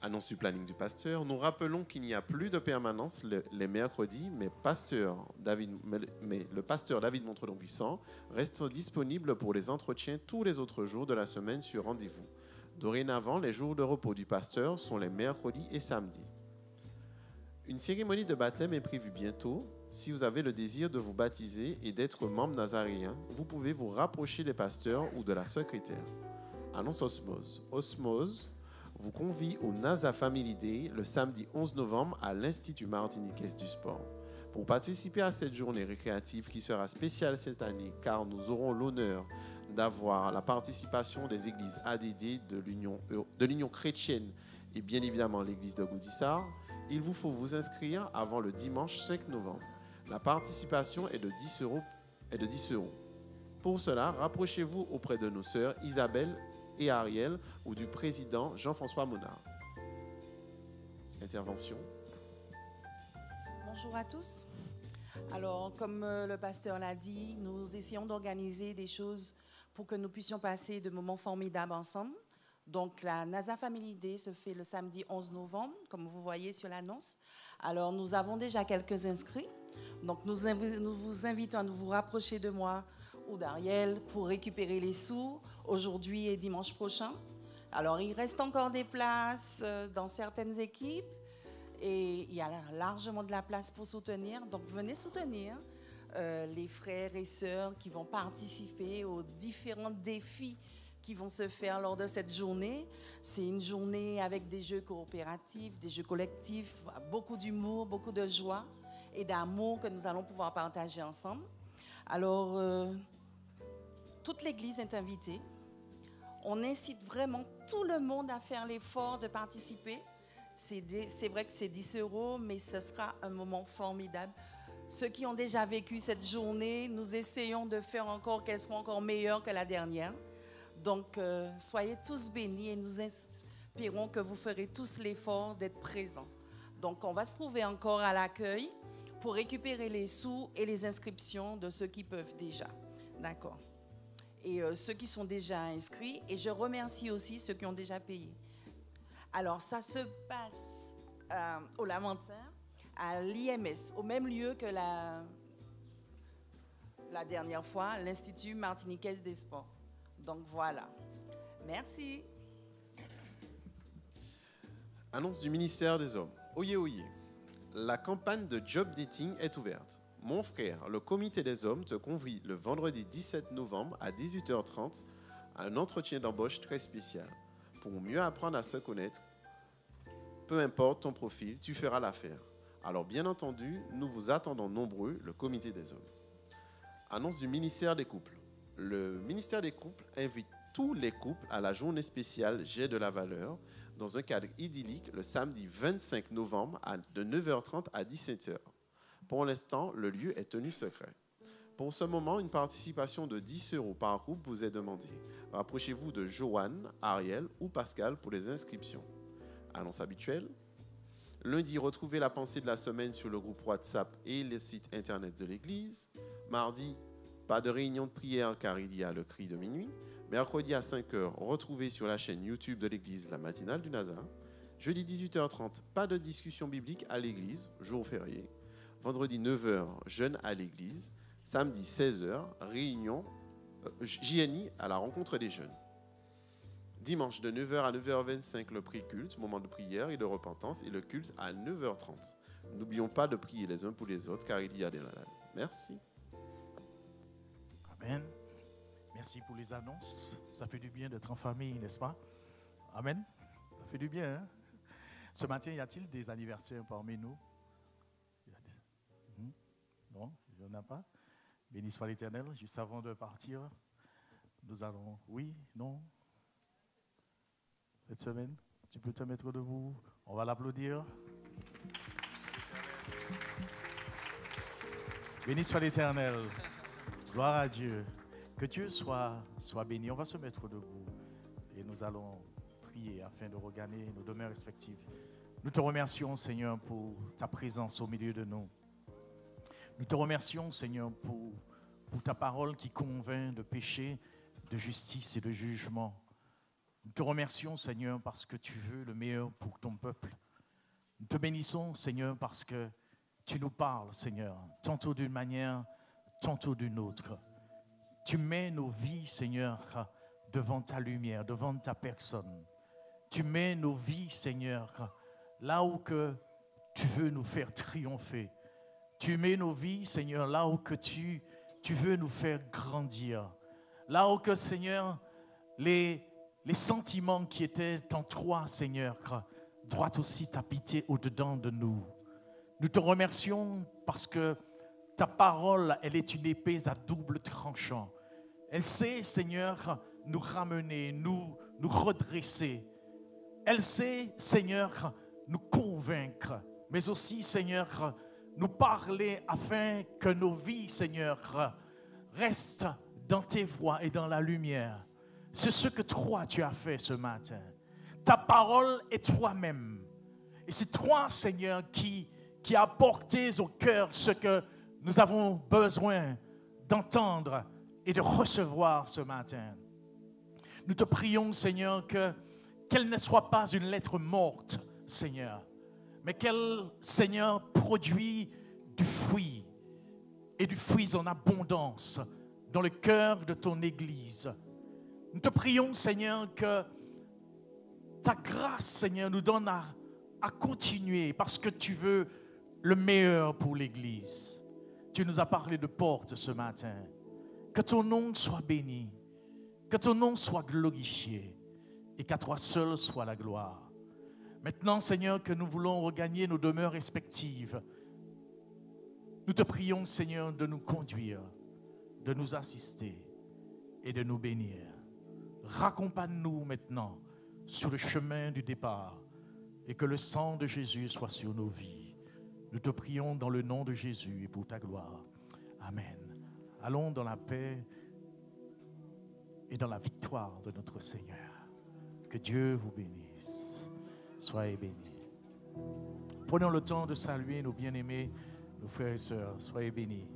Annonce du planning du pasteur. Nous rappelons qu'il n'y a plus de permanence les mercredis, mais le pasteur David Montrelon-Puissant reste disponible pour les entretiens tous les autres jours de la semaine sur rendez-vous. Dorénavant, les jours de repos du pasteur sont les mercredis et samedis. Une cérémonie de baptême est prévue bientôt. Si vous avez le désir de vous baptiser et d'être membre nazaréen, vous pouvez vous rapprocher des pasteurs ou de la secrétaire. Annonce Osmose. Osmose vous convie au NASA Family Day le samedi 11 novembre à l'Institut martiniquais du sport. Pour participer à cette journée récréative qui sera spéciale cette année car nous aurons l'honneur d'avoir la participation des églises ADD de l'Union chrétienne et bien évidemment l'église de Gaudissart, il vous faut vous inscrire avant le dimanche 5 novembre. La participation est de 10 euros. Pour cela, rapprochez-vous auprès de nos sœurs Isabelle et Ariel ou du président Jean-François Monard. Intervention.
Bonjour à tous. Alors, comme le pasteur l'a dit, nous essayons d'organiser des choses pour que nous puissions passer de moments formidables ensemble. Donc, la NASA Family Day se fait le samedi 11 novembre, comme vous voyez sur l'annonce. Alors, nous avons déjà quelques inscrits. Donc, nous vous invitons à vous rapprocher de moi ou d'Ariel pour récupérer les sous aujourd'hui et dimanche prochain. Alors, il reste encore des places dans certaines équipes et il y a largement de la place pour soutenir. Donc, venez soutenir les frères et sœurs qui vont participer aux différents défis qui vont se faire lors de cette journée. C'est une journée avec des jeux coopératifs, des jeux collectifs, beaucoup d'humour, beaucoup de joie et d'amour que nous allons pouvoir partager ensemble. Alors, toute l'Église est invitée. On incite vraiment tout le monde à faire l'effort de participer. C'est vrai que c'est 10 euros, mais ce sera un moment formidable. Ceux qui ont déjà vécu cette journée, nous essayons de faire encore qu'elle soit encore meilleure que la dernière. Donc, soyez tous bénis et nous espérons que vous ferez tous l'effort d'être présents. Donc, on va se trouver encore à l'accueil pour récupérer les sous et les inscriptions de ceux qui peuvent déjà. D'accord. Et ceux qui sont déjà inscrits. Et je remercie aussi ceux qui ont déjà payé. Alors, ça se passe au Lamentin, à l'IMS, au même lieu que la dernière fois, l'Institut martiniquais des sports. Donc, voilà. Merci.
Annonce du ministère des Hommes. Oyez, oyez. La campagne de job dating est ouverte. Mon frère, le comité des hommes, te convie le vendredi 17 novembre à 18h30 à un entretien d'embauche très spécial. Pour mieux apprendre à se connaître, peu importe ton profil, tu feras l'affaire. Alors bien entendu, nous vous attendons nombreux, le comité des hommes. Annonce du ministère des couples. Le ministère des couples invite tous les couples à la journée spéciale J'ai de la valeur dans un cadre idyllique le samedi 25 novembre de 9h30 à 17h. Pour l'instant, le lieu est tenu secret. Pour ce moment, une participation de 10 euros par couple vous est demandée. Rapprochez-vous de Joanne, Ariel ou Pascal pour les inscriptions. Annonce habituelle. Lundi, retrouvez la pensée de la semaine sur le groupe WhatsApp et le site internet de l'église. Mardi, pas de réunion de prière car il y a le cri de minuit. Mercredi à 5h, retrouvez sur la chaîne YouTube de l'église la matinale du Nazar. Jeudi 18h30, pas de discussion biblique à l'église, jour férié. Vendredi 9h, jeûne à l'église. Samedi 16h, réunion JNI à la rencontre des jeunes. Dimanche de 9h à 9h25, le pré-culte, moment de prière et de repentance, et le culte à 9h30. N'oublions pas de prier les uns pour les autres car il y a des malades. Merci.
Amen. Merci pour les annonces. Ça fait du bien d'être en famille, n'est-ce pas? Amen. Ça fait du bien. Hein? Ce matin, y a-t-il des anniversaires parmi nous? Non, il n'y en a pas. Béni soit l'Éternel. Juste avant de partir, nous allons... Oui, non? Cette semaine, tu peux te mettre debout. On va l'applaudir. Béni soit l'Éternel. Gloire à Dieu. Que Dieu soit béni. On va se mettre debout et nous allons prier. prier afin de regagner nos demeures respectives. Nous te remercions, Seigneur, pour ta présence au milieu de nous. Nous te remercions, Seigneur, pour ta parole qui convainc de péché, de justice et de jugement. Nous te remercions, Seigneur, parce que tu veux le meilleur pour ton peuple. Nous te bénissons, Seigneur, parce que tu nous parles, Seigneur, tantôt d'une manière, tantôt d'une autre. Tu mets nos vies, Seigneur, devant ta lumière, devant ta personne. Tu mets nos vies, Seigneur, là où que tu veux nous faire triompher. Tu mets nos vies, Seigneur, là où que tu veux nous faire grandir. Là où que, Seigneur, les sentiments qui étaient en toi, Seigneur, doivent aussi t'habiter au-dedans de nous. Nous te remercions parce que ta parole, elle est une épée à double tranchant. Elle sait, Seigneur, nous ramener, nous redresser. Elle sait, Seigneur, nous convaincre, mais aussi, Seigneur, nous parler afin que nos vies, Seigneur, restent dans tes voies et dans la lumière. C'est ce que toi, tu as fait ce matin. Ta parole est toi-même. Et c'est toi, Seigneur, qui a apporté au cœur ce que nous avons besoin d'entendre et de recevoir ce matin. Nous te prions, Seigneur, qu'elle ne soit pas une lettre morte, Seigneur, mais qu'elle, Seigneur, produit du fruit et du fruit en abondance dans le cœur de ton Église. Nous te prions, Seigneur, que ta grâce, Seigneur, nous donne à continuer parce que tu veux le meilleur pour l'Église. Tu nous as parlé de portes ce matin. Que ton nom soit béni, que ton nom soit glorifié et qu'à toi seul soit la gloire. Maintenant, Seigneur, que nous voulons regagner nos demeures respectives, nous te prions, Seigneur, de nous conduire, de nous assister et de nous bénir. Raccompagne-nous maintenant sur le chemin du départ et que le sang de Jésus soit sur nos vies. Nous te prions dans le nom de Jésus et pour ta gloire. Amen. Allons dans la paix et dans la victoire de notre Seigneur. Que Dieu vous bénisse. Soyez bénis. Prenons le temps de saluer nos bien-aimés, nos frères et sœurs. Soyez bénis.